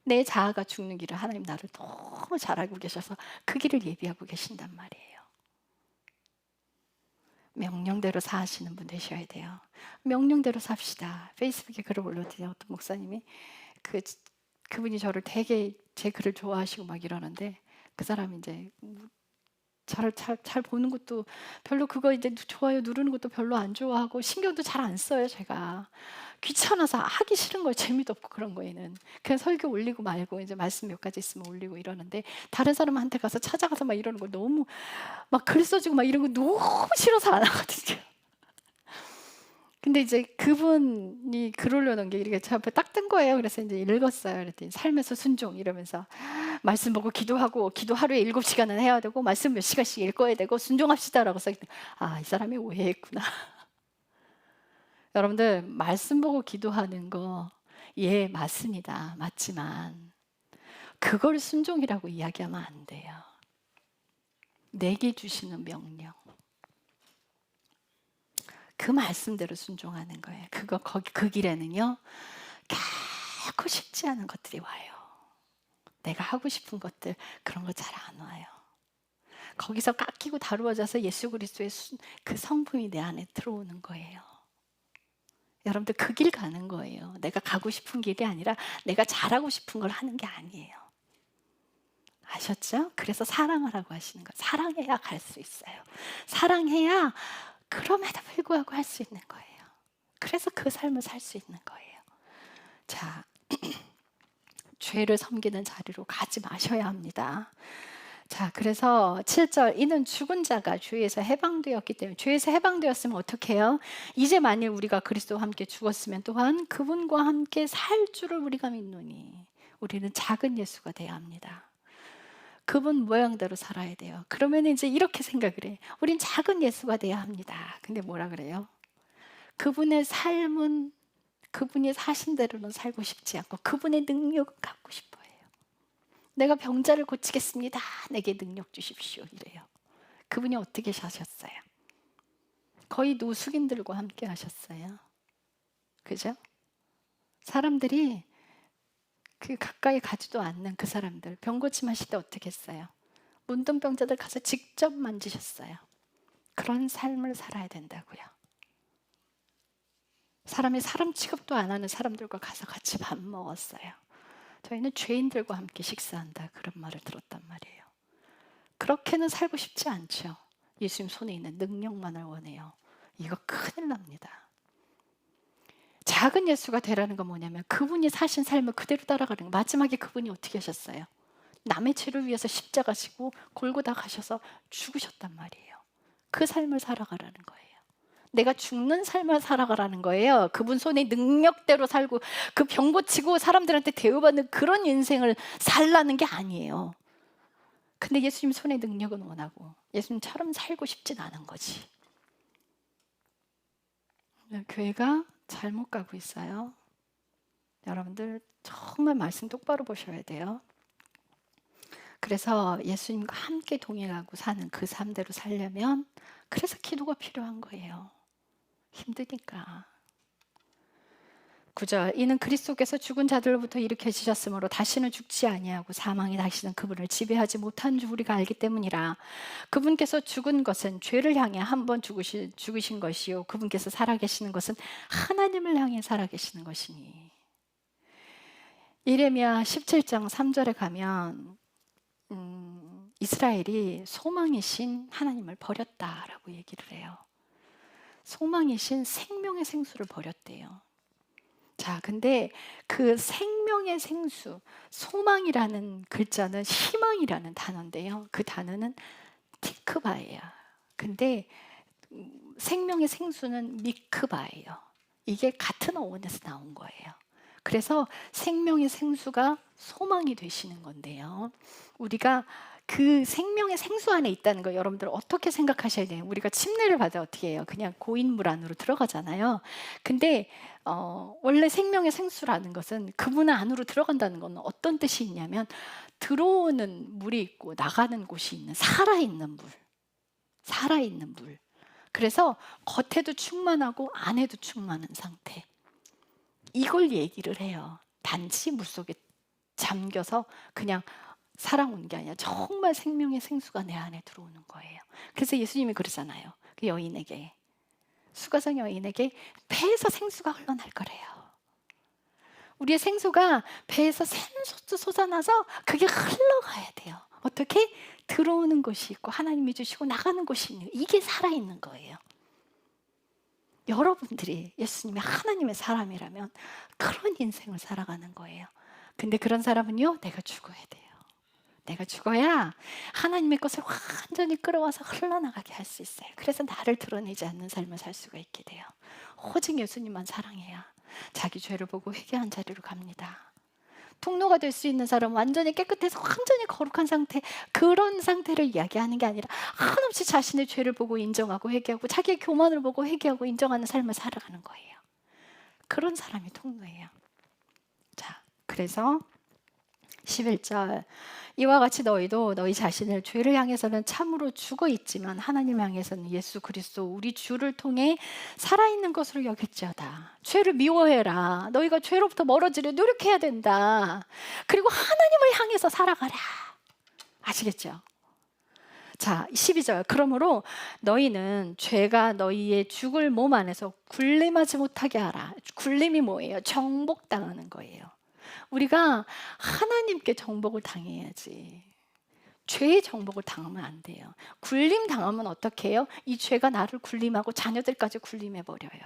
내 자아가 죽는 길을 하나님 나를 너무 잘 알고 계셔서 그 길을 예비하고 계신단 말이에요. 명령대로 사시는 분 되셔야 돼요. 명령대로 삽시다. 페이스북에 글을 올렸더니 어떤 목사님이 그분이 저를 되게 제 글을 좋아하시고 막 이러는데 그 사람이 이제 저를 잘 보는 것도 별로 그거 이제 좋아요 누르는 것도 별로 안 좋아하고 신경도 잘 안 써요. 제가 귀찮아서 하기 싫은 거 재미도 없고 그런 거에는 그냥 설교 올리고 말고 이제 말씀 몇 가지 있으면 올리고 이러는데 다른 사람한테 가서 찾아가서 막 이러는 거 너무 막 글 써주고 막 이런 거 너무 싫어서 안 하거든요. 근데 이제 그분이 글 올려놓은 게 이렇게 제 앞에 딱 뜬 거예요. 그래서 이제 읽었어요. 그랬더니 삶에서 순종 이러면서 말씀 보고 기도하고 기도 하루에 7시간은 해야 되고 말씀 몇 시간씩 읽어야 되고 순종합시다라고 써있더니 이 사람이 오해했구나. 여러분들 말씀 보고 기도하는 거 맞습니다. 맞지만 그걸 순종이라고 이야기하면 안 돼요. 내게 주시는 명령 그 말씀대로 순종하는 거예요. 그 길에는요 결코 쉽지 않은 것들이 와요. 내가 하고 싶은 것들 그런 거 잘 안 와요. 거기서 깎이고 다루어져서 예수 그리스도의 그 성품이 내 안에 들어오는 거예요. 여러분들 그 길 가는 거예요. 내가 가고 싶은 길이 아니라 내가 잘하고 싶은 걸 하는 게 아니에요. 아셔 아셨죠? 그래서 사랑하라고 하시는 거예요. 사랑해야 갈 수 있어요. 사랑해야 그럼에도 불구하고 할 수 있는 거예요. 그래서 그 삶을 살 수 있는 거예요. 자, 죄를 섬기는 자리로 가지 마셔야 합니다. 자, 그래서 7절, 이는 죽은 자가 죄에서 해방되었기 때문에, 죄에서 해방되었으면 어떻게 해요? 이제 만일 우리가 그리스도와 함께 죽었으면 또한 그분과 함께 살 줄을 우리가 믿노니 우리는 작은 예수가 되어야 합니다. 그분 모양대로 살아야 돼요. 그러면 이제 이렇게 생각을 해. 우린 작은 예수가 되어야 합니다. 근데 뭐라 그래요? 그분의 삶은 그분이 사신 대로는 살고 싶지 않고 그분의 능력을 갖고 싶어요. 내가 병자를 고치겠습니다. 내게 능력 주십시오. 이래요. 그분이 어떻게 사셨어요? 거의 노숙인들과 함께 하셨어요. 그죠? 사람들이 그 가까이 가지도 않는 그 사람들, 병 고침하실 때 어떻게 했어요? 문둥병자들 가서 직접 만지셨어요. 그런 삶을 살아야 된다고요. 사람이 사람 취급도 안 하는 사람들과 가서 같이 밥 먹었어요. 저희는 죄인들과 함께 식사한다, 그런 말을 들었단 말이에요. 그렇게는 살고 싶지 않죠. 예수님 손에 있는 능력만을 원해요. 이거 큰일 납니다. 작은 예수가 되라는 건 뭐냐면 그분이 사신 삶을 그대로 따라가는 거. 마지막에 그분이 어떻게 하셨어요? 남의 죄를 위해서 십자가 지고 골고다 가셔서 죽으셨단 말이에요. 그 삶을 살아가라는 거예요. 내가 죽는 삶을 살아가라는 거예요. 그분 손에 능력대로 살고 그 병 고치고 사람들한테 대우받는 그런 인생을 살라는 게 아니에요. 근데 예수님 손에 능력은 원하고 예수님처럼 살고 싶진 않은 거지. 교회가 잘못 가고 있어요. 여러분들 정말 말씀 똑바로 보셔야 돼요. 그래서 예수님과 함께 동행하고 사는 그 삶대로 살려면 그래서 기도가 필요한 거예요. 힘드니까. 9절, 이는 그리스도께서 죽은 자들로부터 일으켜지셨으므로 다시는 죽지 아니하고 사망이 다시는 그분을 지배하지 못한 줄 우리가 알기 때문이라. 그분께서 죽은 것은 죄를 향해 한 번 죽으신 것이요 그분께서 살아계시는 것은 하나님을 향해 살아계시는 것이니. 예레미야 17장 3절에 가면 이스라엘이 소망이신 하나님을 버렸다라고 얘기를 해요. 소망이신 생명의 생수를 버렸대요. 자, 근데 그 생명의 생수, 소망이라는 글자는 희망이라는 단어인데요. 그 단어는 티크바예요. 근데 생명의 생수는 미크바예요. 이게 같은 어원에서 나온 거예요. 그래서 생명의 생수가 소망이 되시는 건데요. 우리가 그 생명의 생수 안에 있다는 거 여러분들 어떻게 생각하셔야 돼요? 우리가 침례를 받아 어떻게 해요? 그냥 고인물 안으로 들어가잖아요. 근데 원래 생명의 생수라는 것은 그분 안으로 들어간다는 건 어떤 뜻이 있냐면 들어오는 물이 있고 나가는 곳이 있는 살아있는 물. 살아있는 물. 그래서 겉에도 충만하고 안에도 충만한 상태. 이걸 얘기를 해요. 단지 물속에 잠겨서 그냥 살아온 게 아니라 정말 생명의 생수가 내 안에 들어오는 거예요. 그래서 예수님이 그러잖아요. 그 여인에게, 수가성 여인에게 배에서 생수가 흘러날 거래요. 우리의 생수가 배에서 샘솟도 솟아나서 그게 흘러가야 돼요. 어떻게? 들어오는 곳이 있고 하나님이 주시고 나가는 곳이 있는, 이게 살아있는 거예요. 여러분들이 예수님이 하나님의 사람이라면 그런 인생을 살아가는 거예요. 근데 그런 사람은요, 내가 죽어야 돼요. 내가 죽어야 하나님의 것을 완전히 끌어와서 흘러나가게 할 수 있어요. 그래서 나를 드러내지 않는 삶을 살 수가 있게 돼요. 오직 예수님만 사랑해야 자기 죄를 보고 회개한 자리로 갑니다. 통로가 될 수 있는 사람은 완전히 깨끗해서 완전히 거룩한 상태, 그런 상태를 이야기하는 게 아니라 한없이 자신의 죄를 보고 인정하고 회개하고 자기의 교만을 보고 회개하고 인정하는 삶을 살아가는 거예요. 그런 사람이 통로예요. 자, 그래서 11절, 이와 같이 너희도 너희 자신을 죄를 향해서는 참으로 죽어 있지만 하나님 향해서는 예수 그리스도 우리 주를 통해 살아있는 것으로 여길지어다. 죄를 미워해라. 너희가 죄로부터 멀어지려 노력해야 된다. 그리고 하나님을 향해서 살아가라. 아시겠죠? 자, 12절, 그러므로 너희는 죄가 너희의 죽을 몸 안에서 굴림하지 못하게 하라. 굴림이 뭐예요? 정복당하는 거예요. 우리가 하나님께 정복을 당해야지. 죄의 정복을 당하면 안 돼요. 굴림 당하면 어떻게 해요? 이 죄가 나를 굴림하고 자녀들까지 굴림해 버려요.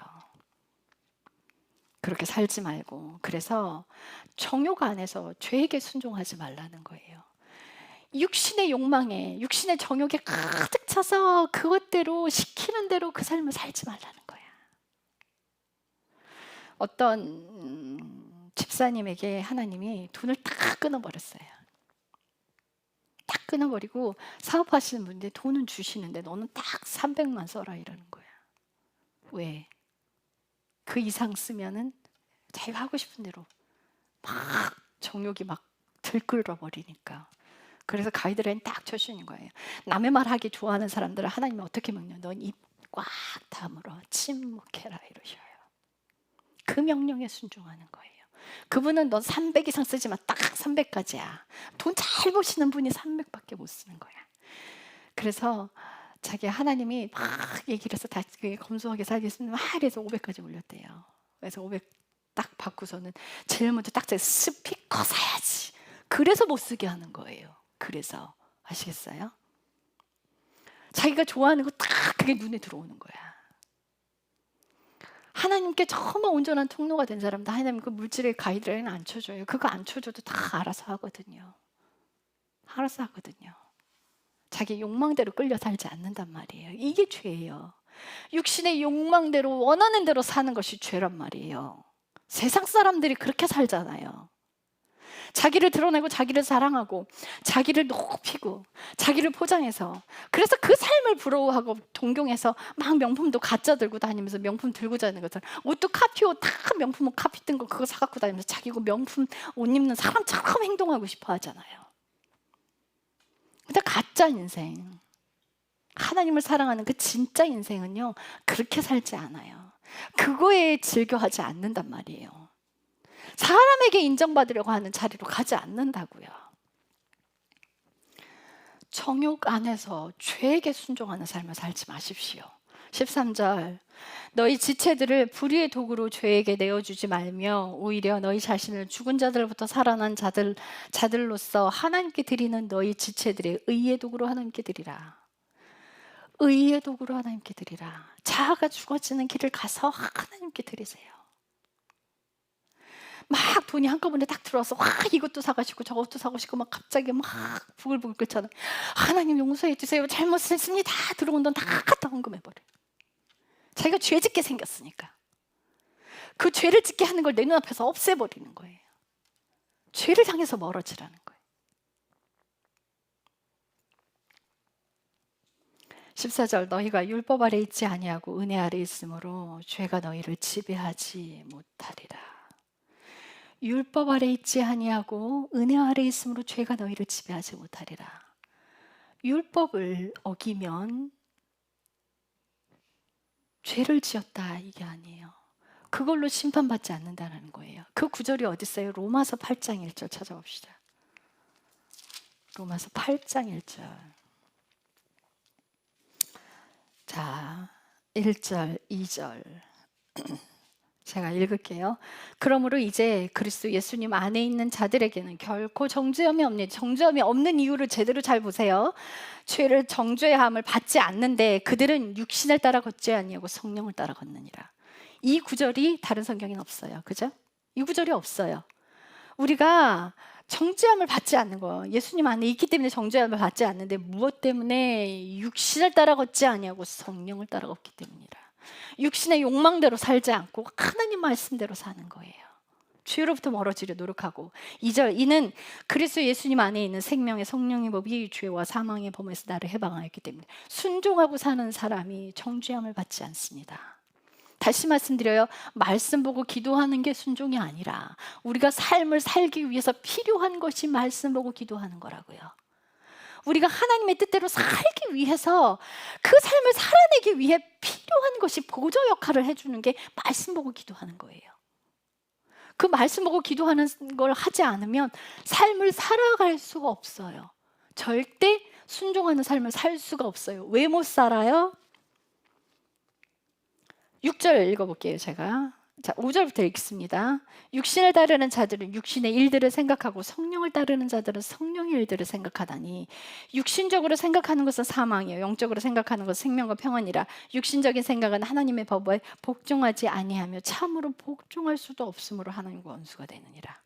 그렇게 살지 말고. 그래서 정욕 안에서 죄에게 순종하지 말라는 거예요. 육신의 욕망에, 육신의 정욕에 가득 차서 그것대로 시키는 대로 그 삶을 살지 말라는 거야. 어떤 집사님에게 하나님이 돈을 딱 끊어버렸어요. 딱 끊어버리고 사업하시는 분인데 돈은 주시는데 너는 딱 300만 써라 이러는 거야. 왜? 그 이상 쓰면은 자기가 하고 싶은 대로 막 정욕이 막 들끓어 버리니까. 그래서 가이드라인 딱 쳐주는 거예요. 남의 말 하기 좋아하는 사람들은 하나님이 어떻게 먹냐? 넌 입 꽉 다물어 침묵해라 이러셔요. 그 명령에 순종하는 거예요. 그분은 넌 300 이상 쓰지 마. 딱 300까지야. 돈 잘 버시는 분이 300밖에 못 쓰는 거야. 그래서 자기 하나님이 막 얘기를 해서 다 검소하게 살겠습니다. 막 해서 500까지 올렸대요. 그래서 500 딱 받고서는 제일 먼저 딱 스피커 사야지. 그래서 못 쓰게 하는 거예요. 그래서 아시겠어요? 자기가 좋아하는 거 딱 그게 눈에 들어오는 거야. 하나님께 정말 온전한 통로가 된 사람도 하나님 그 물질의 가이드라인 안 쳐줘요. 그거 안 쳐줘도 다 알아서 하거든요. 알아서 하거든요. 자기 욕망대로 끌려 살지 않는단 말이에요. 이게 죄예요. 육신의 욕망대로 원하는 대로 사는 것이 죄란 말이에요. 세상 사람들이 그렇게 살잖아요. 자기를 드러내고 자기를 사랑하고 자기를 높이고 자기를 포장해서 그래서 그 삶을 부러워하고 동경해서 막 명품도 가짜 들고 다니면서 명품 들고 다니는 것처럼 옷도 카피 옷 다 명품 옷 카피 뜬 거 그거 사갖고 다니면서 자기 그 명품 옷 입는 사람처럼 행동하고 싶어 하잖아요. 근데 가짜 인생, 하나님을 사랑하는 그 진짜 인생은요 그렇게 살지 않아요. 그거에 즐겨하지 않는단 말이에요. 사람에게 인정받으려고 하는 자리로 가지 않는다고요. 정욕 안에서 죄에게 순종하는 삶을 살지 마십시오. 13절 너희 지체들을 불의의 도구로 죄에게 내어주지 말며 오히려 너희 자신을 죽은 자들부터 살아난 자들로서 하나님께 드리는 너희 지체들의 의의 도구로 하나님께 드리라. 의의 도구로 하나님께 드리라. 자아가 죽어지는 길을 가서 하나님께 드리세요. 막 돈이 한꺼번에 딱 들어와서 와 이것도 사가시고 저것도 사가시고 막 갑자기 막 부글부글 끓잖아요. 하나님 용서해 주세요. 잘못했으니 다 들어온 돈 다 갖다 헌금해버려. 자기가 죄 짓게 생겼으니까 그 죄를 짓게 하는 걸 내 눈앞에서 없애버리는 거예요. 죄를 향해서 멀어지라는 거예요. 14절 너희가 율법 아래 있지 아니하고 은혜 아래 있으므로 죄가 너희를 지배하지 못하리라. 율법 아래 있지 아니하고 은혜 아래 있으므로 죄가 너희를 지배하지 못하리라. 율법을 어기면 죄를 지었다 이게 아니에요. 그걸로 심판받지 않는다는 거예요. 그 구절이 어디 있어요? 로마서 8장 1절 찾아봅시다. 로마서 8장 1절. 자, 1절, 2절. 제가 읽을게요. 그러므로 이제 그리스도 예수님 안에 있는 자들에게는 결코 정죄함이 없는, 정죄함이 없는 이유를 제대로 잘 보세요. 죄를 정죄함을 받지 않는데 그들은 육신을 따라 걷지 아니하고 성령을 따라 걷느니라. 이 구절이 다른 성경에는 없어요. 그죠? 이 구절이 없어요. 우리가 정죄함을 받지 않는 거, 예수님 안에 있기 때문에 정죄함을 받지 않는데 무엇 때문에? 육신을 따라 걷지 아니하고 성령을 따라 걷기 때문이라. 육신의 욕망대로 살지 않고 하나님 말씀대로 사는 거예요. 죄로부터 멀어지려 노력하고. 2절 이는 그리스도 예수님 안에 있는 생명의 성령의 법이 죄와 사망의 범에서 나를 해방하였기 때문에 순종하고 사는 사람이 정죄함을 받지 않습니다. 다시 말씀드려요. 말씀 보고 기도하는 게 순종이 아니라 우리가 삶을 살기 위해서 필요한 것이 말씀 보고 기도하는 거라고요. 우리가 하나님의 뜻대로 살기 위해서 그 삶을 살아내기 위해 필요한 것이 보조 역할을 해주는 게 말씀 보고 기도하는 거예요. 그 말씀 보고 기도하는 걸 하지 않으면 삶을 살아갈 수가 없어요. 절대 순종하는 삶을 살 수가 없어요. 왜 못 살아요? 6절 읽어볼게요. 제가 자, 5절부터 읽겠습니다. 육신을 따르는 자들은 육신의 일들을 생각하고 성령을 따르는 자들은 성령의 일들을 생각하다니 육신적으로 생각하는 것은 사망이요 영적으로 생각하는 것은 생명과 평안이라. 육신적인 생각은 하나님의 법에 복종하지 아니하며 참으로 복종할 수도 없으므로 하나님과 원수가 되느니라.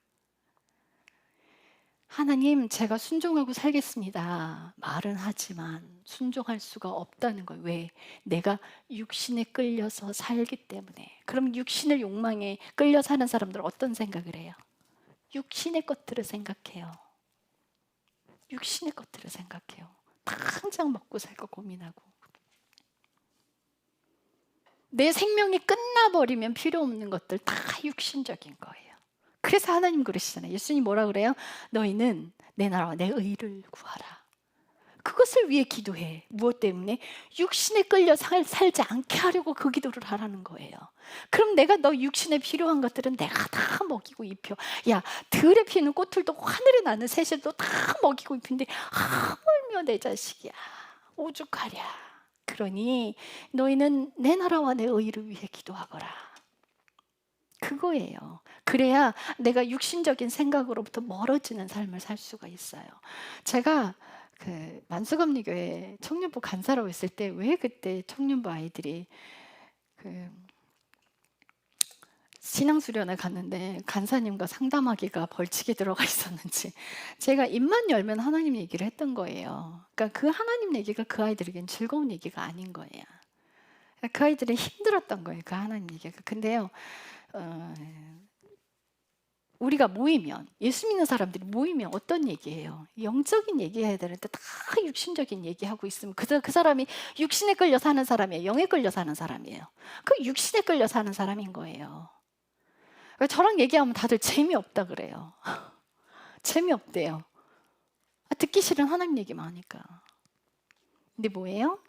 하나님, 제가 순종하고 살겠습니다. 말은 하지만 순종할 수가 없다는 거예요. 왜? 내가 육신에 끌려서 살기 때문에. 그럼 육신의 욕망에 끌려 사는 사람들은 어떤 생각을 해요? 육신의 것들을 생각해요. 육신의 것들을 생각해요. 당장 먹고 살 거 고민하고. 내 생명이 끝나버리면 필요 없는 것들 다 육신적인 거예요. 그래서 하나님 그러시잖아요. 예수님 뭐라 그래요? 너희는 내 나라와 내 의를 구하라. 그것을 위해 기도해. 무엇 때문에? 육신에 끌려 살지 않게 하려고 그 기도를 하라는 거예요. 그럼 내가 너 육신에 필요한 것들은 내가 다 먹이고 입혀. 야, 들에 피는 꽃들도 하늘에 나는 새들도 다 먹이고 입히는데 하물며 내 자식이야 오죽하랴. 그러니 너희는 내 나라와 내 의를 위해 기도하거라. 그거예요. 그래야 내가 육신적인 생각으로부터 멀어지는 삶을 살 수가 있어요. 제가 그 만수검리교회 청년부 간사라고 했을 때 왜 그때 청년부 아이들이 그 신앙수련회 갔는데 간사님과 상담하기가 벌칙에 들어가 있었는지 제가 입만 열면 하나님 얘기를 했던 거예요. 그러니까 그 하나님 얘기가 그 아이들에겐 즐거운 얘기가 아닌 거예요. 그 아이들은 힘들었던 거예요. 그 하나님 얘기가. 근데요. 우리가 모이면 예수 믿는 사람들이 모이면 어떤 얘기해요? 영적인 얘기해야 되는데 다 육신적인 얘기하고 있으면 그 사람이 육신에 끌려 사는 사람이에요? 영에 끌려 사는 사람이에요? 그 육신에 끌려 사는 사람인 거예요. 저랑 얘기하면 다들 재미없다 그래요. 재미없대요. 듣기 싫은 하나님 얘기만 하니까. 근데 뭐예요?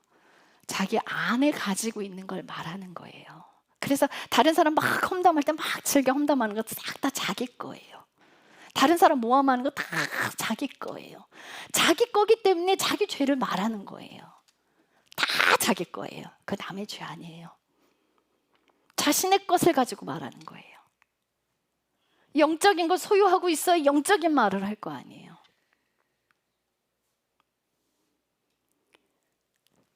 자기 안에 가지고 있는 걸 말하는 거예요. 그래서 다른 사람 막 험담할 때 막 즐겨 험담하는 거 싹 다 자기 거예요. 다른 사람 모함하는 거 다 자기 거예요. 자기 거기 때문에 자기 죄를 말하는 거예요. 다 자기 거예요. 그 남의 죄 아니에요. 자신의 것을 가지고 말하는 거예요. 영적인 거 소유하고 있어야 영적인 말을 할 거 아니에요.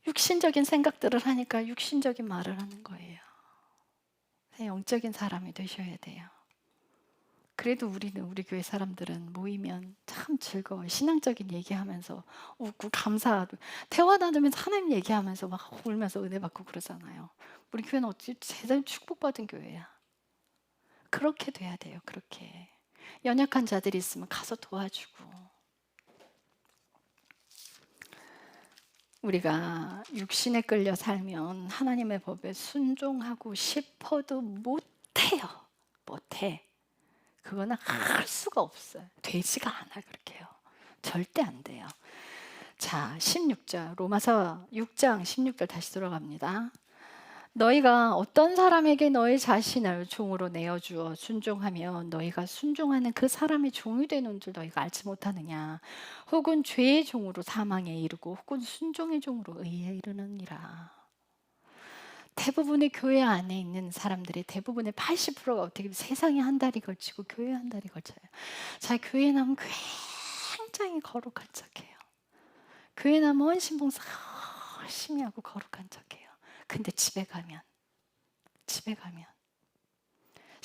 육신적인 생각들을 하니까 육신적인 말을 하는 거예요. 영적인 사람이 되셔야 돼요. 그래도 우리 교회 사람들은 모이면 참 즐거워요. 신앙적인 얘기하면서 웃고 감사하고 대화 나누면서 하나님 얘기하면서 막 울면서 은혜 받고 그러잖아요. 우리 교회는 어찌 대단히 축복받은 교회야. 그렇게 돼야 돼요. 그렇게 연약한 자들이 있으면 가서 도와주고. 우리가 육신에 끌려 살면 하나님의 법에 순종하고 싶어도 못해요. 못해. 그거는 할 수가 없어요. 되지가 않아 그렇게요. 절대 안 돼요. 자, 16절 로마서 6장 16절 다시 들어갑니다. 너희가 어떤 사람에게 너희 자신을 종으로 내어주어 순종하면 너희가 순종하는 그 사람의 종이 되는 줄 너희가 알지 못하느냐. 혹은 죄의 종으로 사망에 이르고 혹은 순종의 종으로 의에 이르느니라. 대부분의 교회 안에 있는 사람들의 대부분의 80%가 어떻게 보면 세상에 한 달이 걸치고 교회에 한 달이 걸쳐요. 자, 교회 나면 굉장히 거룩한 척해요. 교회 나면 헌신봉사 열심히 하고 거룩한 척해요. 근데 집에 가면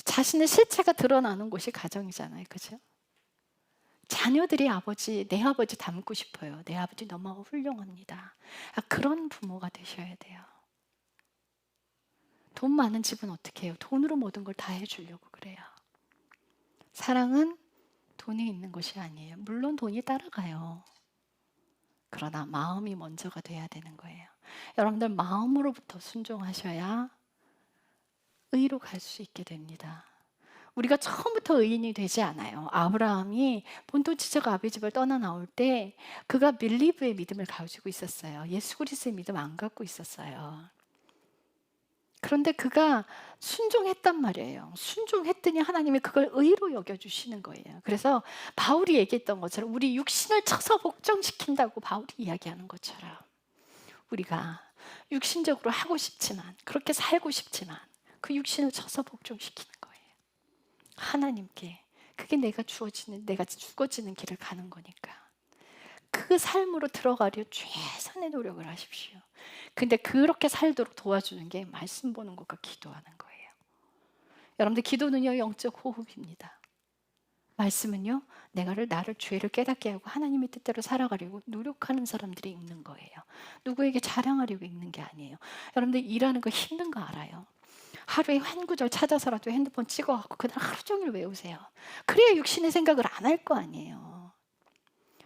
자신의 실체가 드러나는 곳이 가정이잖아요. 그죠? 자녀들이 내 아버지 닮고 싶어요. 내 아버지 너무 훌륭합니다. 그런 부모가 되셔야 돼요. 돈 많은 집은 어떻게 해요? 돈으로 모든 걸 다 해주려고 그래요. 사랑은 돈에 있는 것이 아니에요. 물론 돈이 따라가요. 그러나 마음이 먼저가 돼야 되는 거예요. 여러분들 마음으로부터 순종하셔야 의로 갈 수 있게 됩니다. 우리가 처음부터 의인이 되지 않아요. 아브라함이 본토 지적 아비 집을 떠나 나올 때 그가 빌리브의 믿음을 가지고 있었어요. 예수 그리스도의 믿음 안 갖고 있었어요. 그런데 그가 순종했단 말이에요. 순종했더니 하나님이 그걸 의로 여겨주시는 거예요. 그래서 바울이 얘기했던 것처럼 우리 육신을 쳐서 복종시킨다고 바울이 이야기하는 것처럼 우리가 육신적으로 하고 싶지만 그렇게 살고 싶지만 그 육신을 쳐서 복종시키는 거예요. 하나님께. 그게 내가 죽어지는 길을 가는 거니까. 그 삶으로 들어가려 최선의 노력을 하십시오. 근데 그렇게 살도록 도와주는 게 말씀 보는 것과 기도하는 거예요. 여러분들 기도는요, 영적 호흡입니다. 말씀은요, 나를 죄를 깨닫게 하고 하나님의 뜻대로 살아가려고 노력하는 사람들이 읽는 거예요. 누구에게 자랑하려고 읽는 게 아니에요. 여러분들 일하는 거 힘든 거 알아요. 하루에 한 구절 찾아서라도 핸드폰 찍어갖고 그날 하루 종일 외우세요. 그래야 육신의 생각을 안 할 거 아니에요.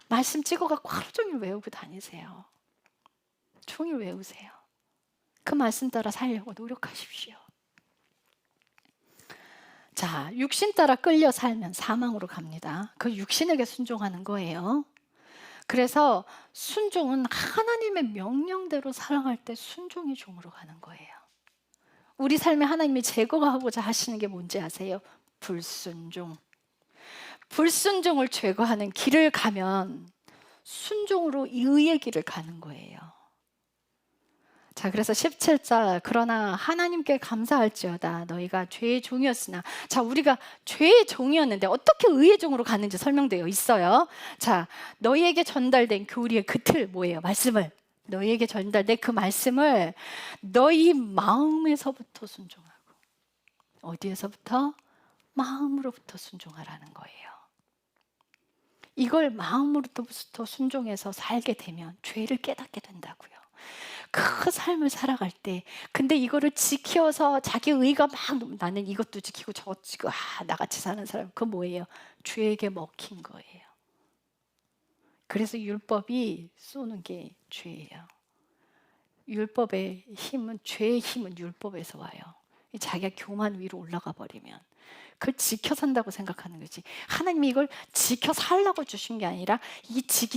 말씀 찍어갖고 하루 종일 외우고 다니세요. 종일 외우세요. 그 말씀 따라 살려고 노력하십시오. 자, 육신 따라 끌려 살면 사망으로 갑니다. 그 육신에게 순종하는 거예요. 그래서 순종은 하나님의 명령대로 살아갈 때 순종이 종으로 가는 거예요. 우리 삶에 하나님이 제거하고자 하시는 게 뭔지 아세요? 불순종. 불순종을 제거하는 길을 가면 순종으로 의의 길을 가는 거예요. 자, 그래서 17절, 그러나 하나님께 감사할지어다 너희가 죄의 종이었으나. 자, 우리가 죄의 종이었는데 어떻게 의의 종으로 가는지 설명되어 있어요. 자, 너희에게 전달된 교리의 그 틀 뭐예요? 말씀을, 너희에게 전달된 그 말씀을 너희 마음에서부터 순종하고. 어디에서부터? 마음으로부터 순종하라는 거예요. 이걸 마음으로부터 순종해서 살게 되면 죄를 깨닫게 된다고요. 그 삶을 살아갈 때, 근데 이거를 지켜서 자기 의가 막, 나는 이것도 지키고 저것도 지키고, 나같이 사는 사람, 그건 뭐예요? 죄에게 먹힌 거예요. 그래서 율법이 쏘는 게 죄예요. 율법의 힘은, 죄의 힘은 율법에서 와요. 자기가 교만 위로 올라가 버리면 그걸 지켜 산다고 생각하는 거지. 하나님이 이걸 지켜 살라고 주신 게 아니라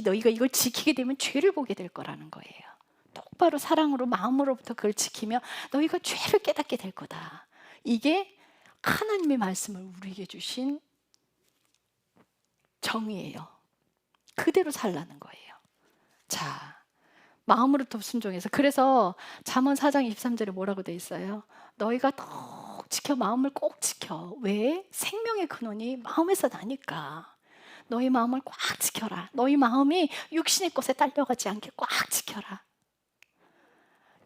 너희가 이걸 지키게 되면 죄를 보게 될 거라는 거예요. 똑바로 사랑으로 마음으로부터 그걸 지키며 너희가 죄를 깨닫게 될 거다. 이게 하나님의 말씀을 우리에게 주신 정의예요. 그대로 살라는 거예요. 자, 마음으로부터 순종해서. 그래서 잠언 4장 23절에 뭐라고 돼 있어요? 너희가 꼭 지켜, 마음을 꼭 지켜. 왜? 생명의 근원이 마음에서 나니까. 너희 마음을 꽉 지켜라. 너희 마음이 육신의 것에 딸려가지 않게 꽉 지켜라.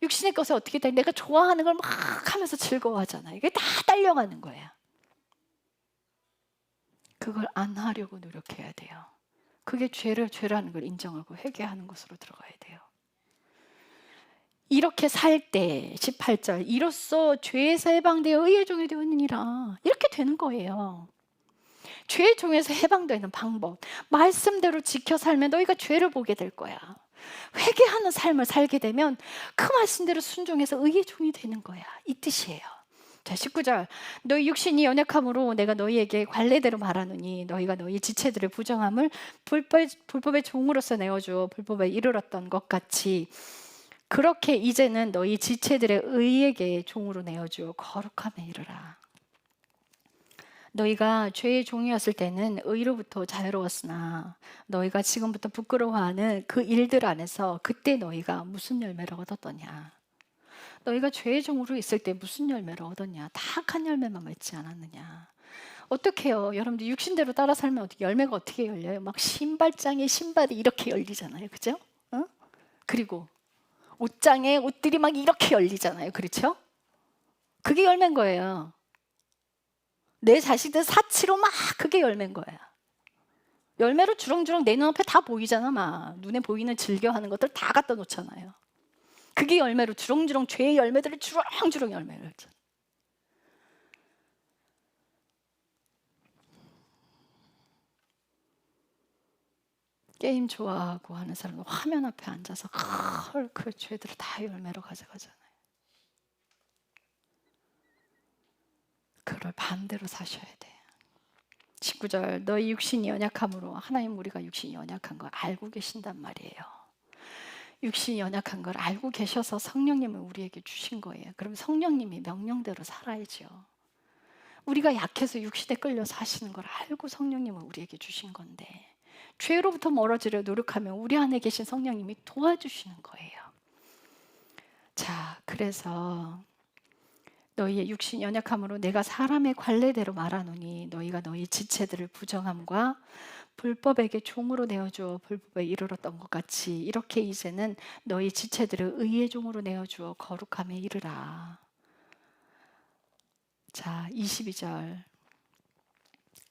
육신의 것에 어떻게 돼? 내가 좋아하는 걸 막 하면서 즐거워하잖아요. 이게 다 딸려가는 거예요. 그걸 안 하려고 노력해야 돼요. 그게 죄라는 걸 인정하고 회개하는 것으로 들어가야 돼요. 이렇게 살 때 18절, 이로써 죄에서 해방되어 의의 종이 되었느니라. 이렇게 되는 거예요. 죄의 종에서 해방되는 방법, 말씀대로 지켜 살면 너희가 죄를 보게 될 거야. 회개하는 삶을 살게 되면 그 말씀대로 순종해서 의의 종이 되는 거야. 이 뜻이에요. 자, 19절, 너희 육신이 연약함으로 내가 너희에게 관례대로 말하노니 너희가 너희 지체들의 부정함을 불법의 종으로서 내어주어 불법에 이르렀던 것 같이 그렇게 이제는 너희 지체들의 의에게 종으로 내어주어 거룩함에 이르라. 너희가 죄의 종이었을 때는 의로부터 자유로웠으나 너희가 지금부터 부끄러워하는 그 일들 안에서 그때 너희가 무슨 열매를 얻었더냐. 너희가 죄의 종으로 있을 때 무슨 열매를 얻었냐. 다 악한 열매만 맺지 않았느냐. 어떻게 해요? 여러분들 육신대로 따라 살면 어떻게 열매가 어떻게 열려요? 막 신발장에 신발이 이렇게 열리잖아요. 그죠? 어? 그리고 옷장에 옷들이 막 이렇게 열리잖아요. 그렇죠? 그게 열매인 거예요. 내 자식들 사치로 막 그게 열매인 거야. 열매로 주렁주렁 내 눈앞에 다 보이잖아. 막 눈에 보이는 즐겨하는 것들 다 갖다 놓잖아요. 그게 열매로 주렁주렁 죄의 열매들을 주렁주렁 열매를 열잖아. 게임 좋아하고 하는 사람은 화면 앞에 앉아서 그 죄들을 다 열매로 가져가잖아요. 그걸 반대로 사셔야 돼. 19절, 너희 육신이 연약함으로. 하나님, 우리가 육신이 연약한 걸 알고 계신단 말이에요. 육신이 연약한 걸 알고 계셔서 성령님을 우리에게 주신 거예요. 그럼 성령님이 명령대로 살아야죠. 우리가 약해서 육신에 끌려 사시는 걸 알고 성령님을 우리에게 주신 건데 죄로부터 멀어지려 노력하면 우리 안에 계신 성령님이 도와주시는 거예요. 자, 그래서 너희의 육신 연약함으로 내가 사람의 관례대로 말하노니 너희가 너희 지체들을 부정함과 불법에게 종으로 내어주어 불법에 이르렀던 것 같이 이렇게 이제는 너희 지체들을 의의 종으로 내어주어 거룩함에 이르라. 자, 22절.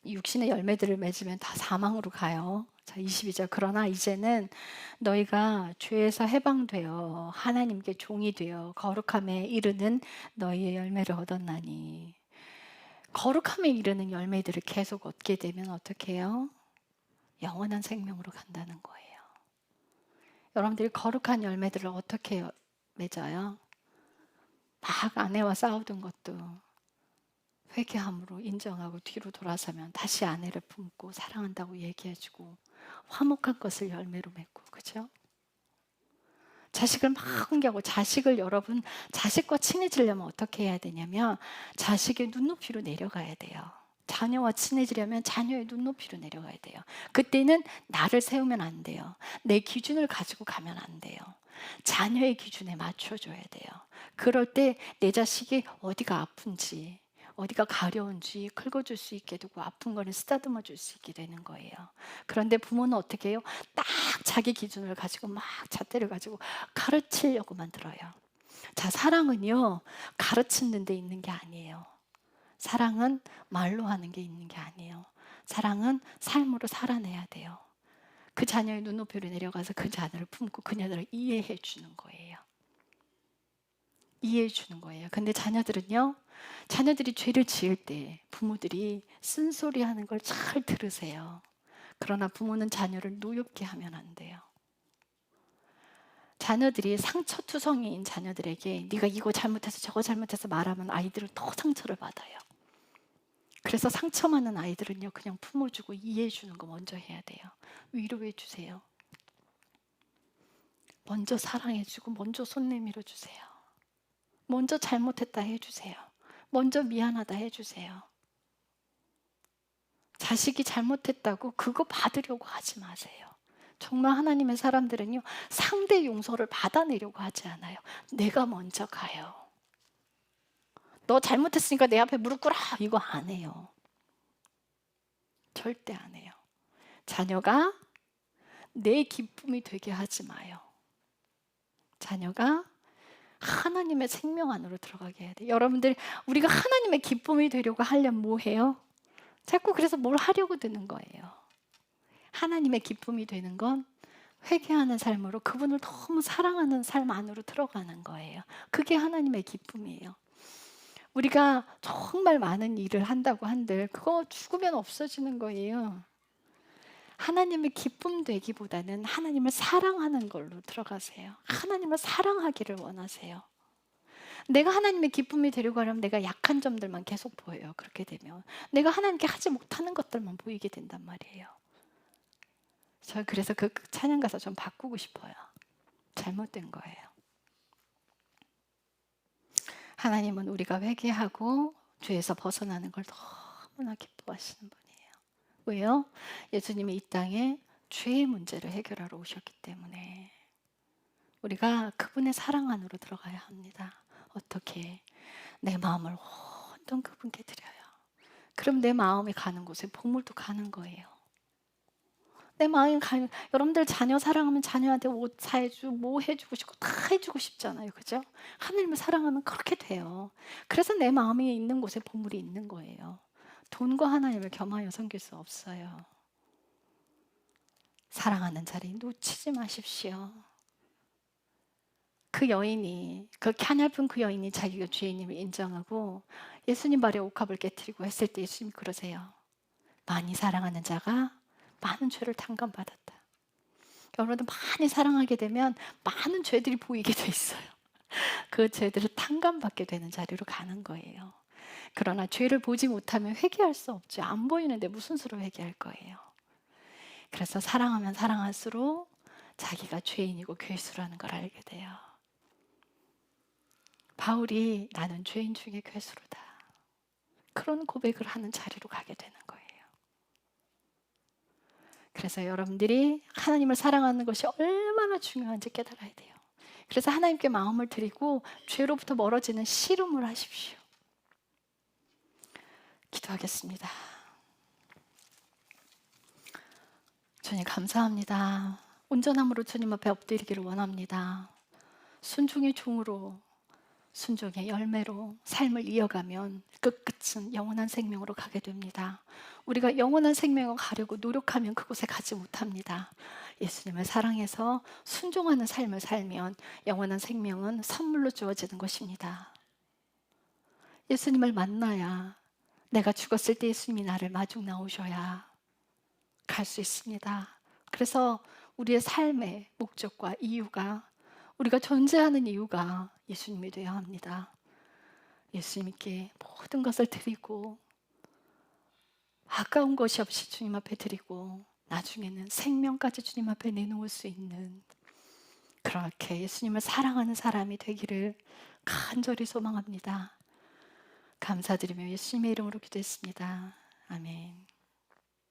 육신의 열매들을 맺으면 다 사망으로 가요. 자, 22절. 그러나 이제는 너희가 죄에서 해방되어 하나님께 종이 되어 거룩함에 이르는 너희의 열매를 얻었나니. 거룩함에 이르는 열매들을 계속 얻게 되면 어떻게 해요? 영원한 생명으로 간다는 거예요. 여러분들이 거룩한 열매들을 어떻게 맺어요? 막 아내와 싸우던 것도 회개함으로 인정하고 뒤로 돌아서면 다시 아내를 품고 사랑한다고 얘기해주고 화목한 것을 열매로 맺고, 그죠? 자식을 막 훈계하고, 자식을 여러분, 자식과 친해지려면 어떻게 해야 되냐면 자식의 눈높이로 내려가야 돼요. 자녀와 친해지려면 자녀의 눈높이로 내려가야 돼요. 그때는 나를 세우면 안 돼요. 내 기준을 가지고 가면 안 돼요. 자녀의 기준에 맞춰줘야 돼요. 그럴 때 내 자식이 어디가 아픈지, 어디가 가려운지 긁어줄 수 있게 두고 아픈 거는 쓰다듬어 줄 수 있게 되는 거예요. 그런데 부모는 어떻게 해요? 딱 자기 기준을 가지고 막 잣대를 가지고 가르치려고만 들어요. 자, 사랑은요, 가르치는 데 있는 게 아니에요. 사랑은 말로 하는 게 있는 게 아니에요. 사랑은 삶으로 살아내야 돼요. 그 자녀의 눈높이로 내려가서 그 자녀를 품고 그녀들을 이해해 주는 거예요. 이해해 주는 거예요. 근데 자녀들은요, 자녀들이 죄를 지을 때 부모들이 쓴소리 하는 걸 잘 들으세요. 그러나 부모는 자녀를 노엽게 하면 안 돼요. 자녀들이 상처투성이인 자녀들에게 네가 이거 잘못해서 저거 잘못해서 말하면 아이들은 더 상처를 받아요. 그래서 상처 많은 아이들은요, 그냥 품어주고 이해해주는 거 먼저 해야 돼요. 위로해주세요. 먼저 사랑해주고 먼저 손 내밀어 주세요. 먼저 잘못했다 해주세요. 먼저 미안하다 해주세요. 자식이 잘못했다고 그거 받으려고 하지 마세요. 정말 하나님의 사람들은요, 상대 용서를 받아내려고 하지 않아요. 내가 먼저 가요. 너 잘못했으니까 내 앞에 무릎 꿇어, 이거 안 해요. 절대 안 해요. 자녀가 내 기쁨이 되게 하지 마요. 자녀가 하나님의 생명 안으로 들어가게 해야 돼요. 여러분들, 우리가 하나님의 기쁨이 되려고 하려면 뭐 해요? 자꾸 그래서 뭘 하려고 드는 거예요. 하나님의 기쁨이 되는 건 회개하는 삶으로 그분을 너무 사랑하는 삶 안으로 들어가는 거예요. 그게 하나님의 기쁨이에요. 우리가 정말 많은 일을 한다고 한들 그거 죽으면 없어지는 거예요. 하나님의 기쁨 되기보다는 하나님을 사랑하는 걸로 들어가세요. 하나님을 사랑하기를 원하세요. 내가 하나님의 기쁨이 되려고 하려면 내가 약한 점들만 계속 보여요. 그렇게 되면 내가 하나님께 하지 못하는 것들만 보이게 된단 말이에요. 저 그래서 그 찬양 가사 좀 바꾸고 싶어요. 잘못된 거예요. 하나님은 우리가 회개하고 죄에서 벗어나는 걸 너무나 기뻐하시는 분이에요. 왜요? 예수님이 이 땅에 죄의 문제를 해결하러 오셨기 때문에 우리가 그분의 사랑 안으로 들어가야 합니다. 어떻게? 내 마음을 온통 그분께 드려요. 그럼 내 마음이 가는 곳에 보물도 가는 거예요. 내 마음이 가면, 여러분들 자녀 사랑하면 자녀한테 옷 사해주고 뭐 해주고 싶고 다 해주고 싶잖아요. 그죠? 하나님을 사랑하면 그렇게 돼요. 그래서 내 마음이 있는 곳에 보물이 있는 거예요. 돈과 하나님을 겸하여 섬길 수 없어요. 사랑하는 자리 놓치지 마십시오. 그 여인이, 그 갸냘픈 그 여인이 자기가 죄인임을 인정하고 예수님 발에 옥합을 깨뜨리고 했을 때 예수님이 그러세요. 많이 사랑하는 자가 많은 죄를 탕감받았다. 여러분들 많이 사랑하게 되면 많은 죄들이 보이게 돼 있어요. 그 죄들을 탕감받게 되는 자리로 가는 거예요. 그러나 죄를 보지 못하면 회개할 수 없죠. 안 보이는데 무슨 수로 회개할 거예요. 그래서 사랑하면 사랑할수록 자기가 죄인이고 괴수라는 걸 알게 돼요. 바울이 나는 죄인 중에 괴수로다. 그런 고백을 하는 자리로 가게 되는 거예요. 그래서 여러분들이 하나님을 사랑하는 것이 얼마나 중요한지 깨달아야 돼요. 그래서 하나님께 마음을 드리고 죄로부터 멀어지는 씨름을 하십시오. 기도하겠습니다. 주님 감사합니다. 온전함으로 주님 앞에 엎드리기를 원합니다. 순종의 종으로, 순종의 열매로 삶을 이어가면 끝끝은 영원한 생명으로 가게 됩니다. 우리가 영원한 생명을 가려고 노력하면 그곳에 가지 못합니다. 예수님을 사랑해서 순종하는 삶을 살면 영원한 생명은 선물로 주어지는 것입니다. 예수님을 만나야, 내가 죽었을 때 예수님이 나를 마중 나오셔야 갈 수 있습니다. 그래서 우리의 삶의 목적과 이유가, 우리가 존재하는 이유가 예수님이 되어야 합니다. 예수님께 모든 것을 드리고 아까운 것이 없이 주님 앞에 드리고 나중에는 생명까지 주님 앞에 내놓을 수 있는, 그렇게 예수님을 사랑하는 사람이 되기를 간절히 소망합니다. 감사드리며 예수님의 이름으로 기도했습니다. 아멘.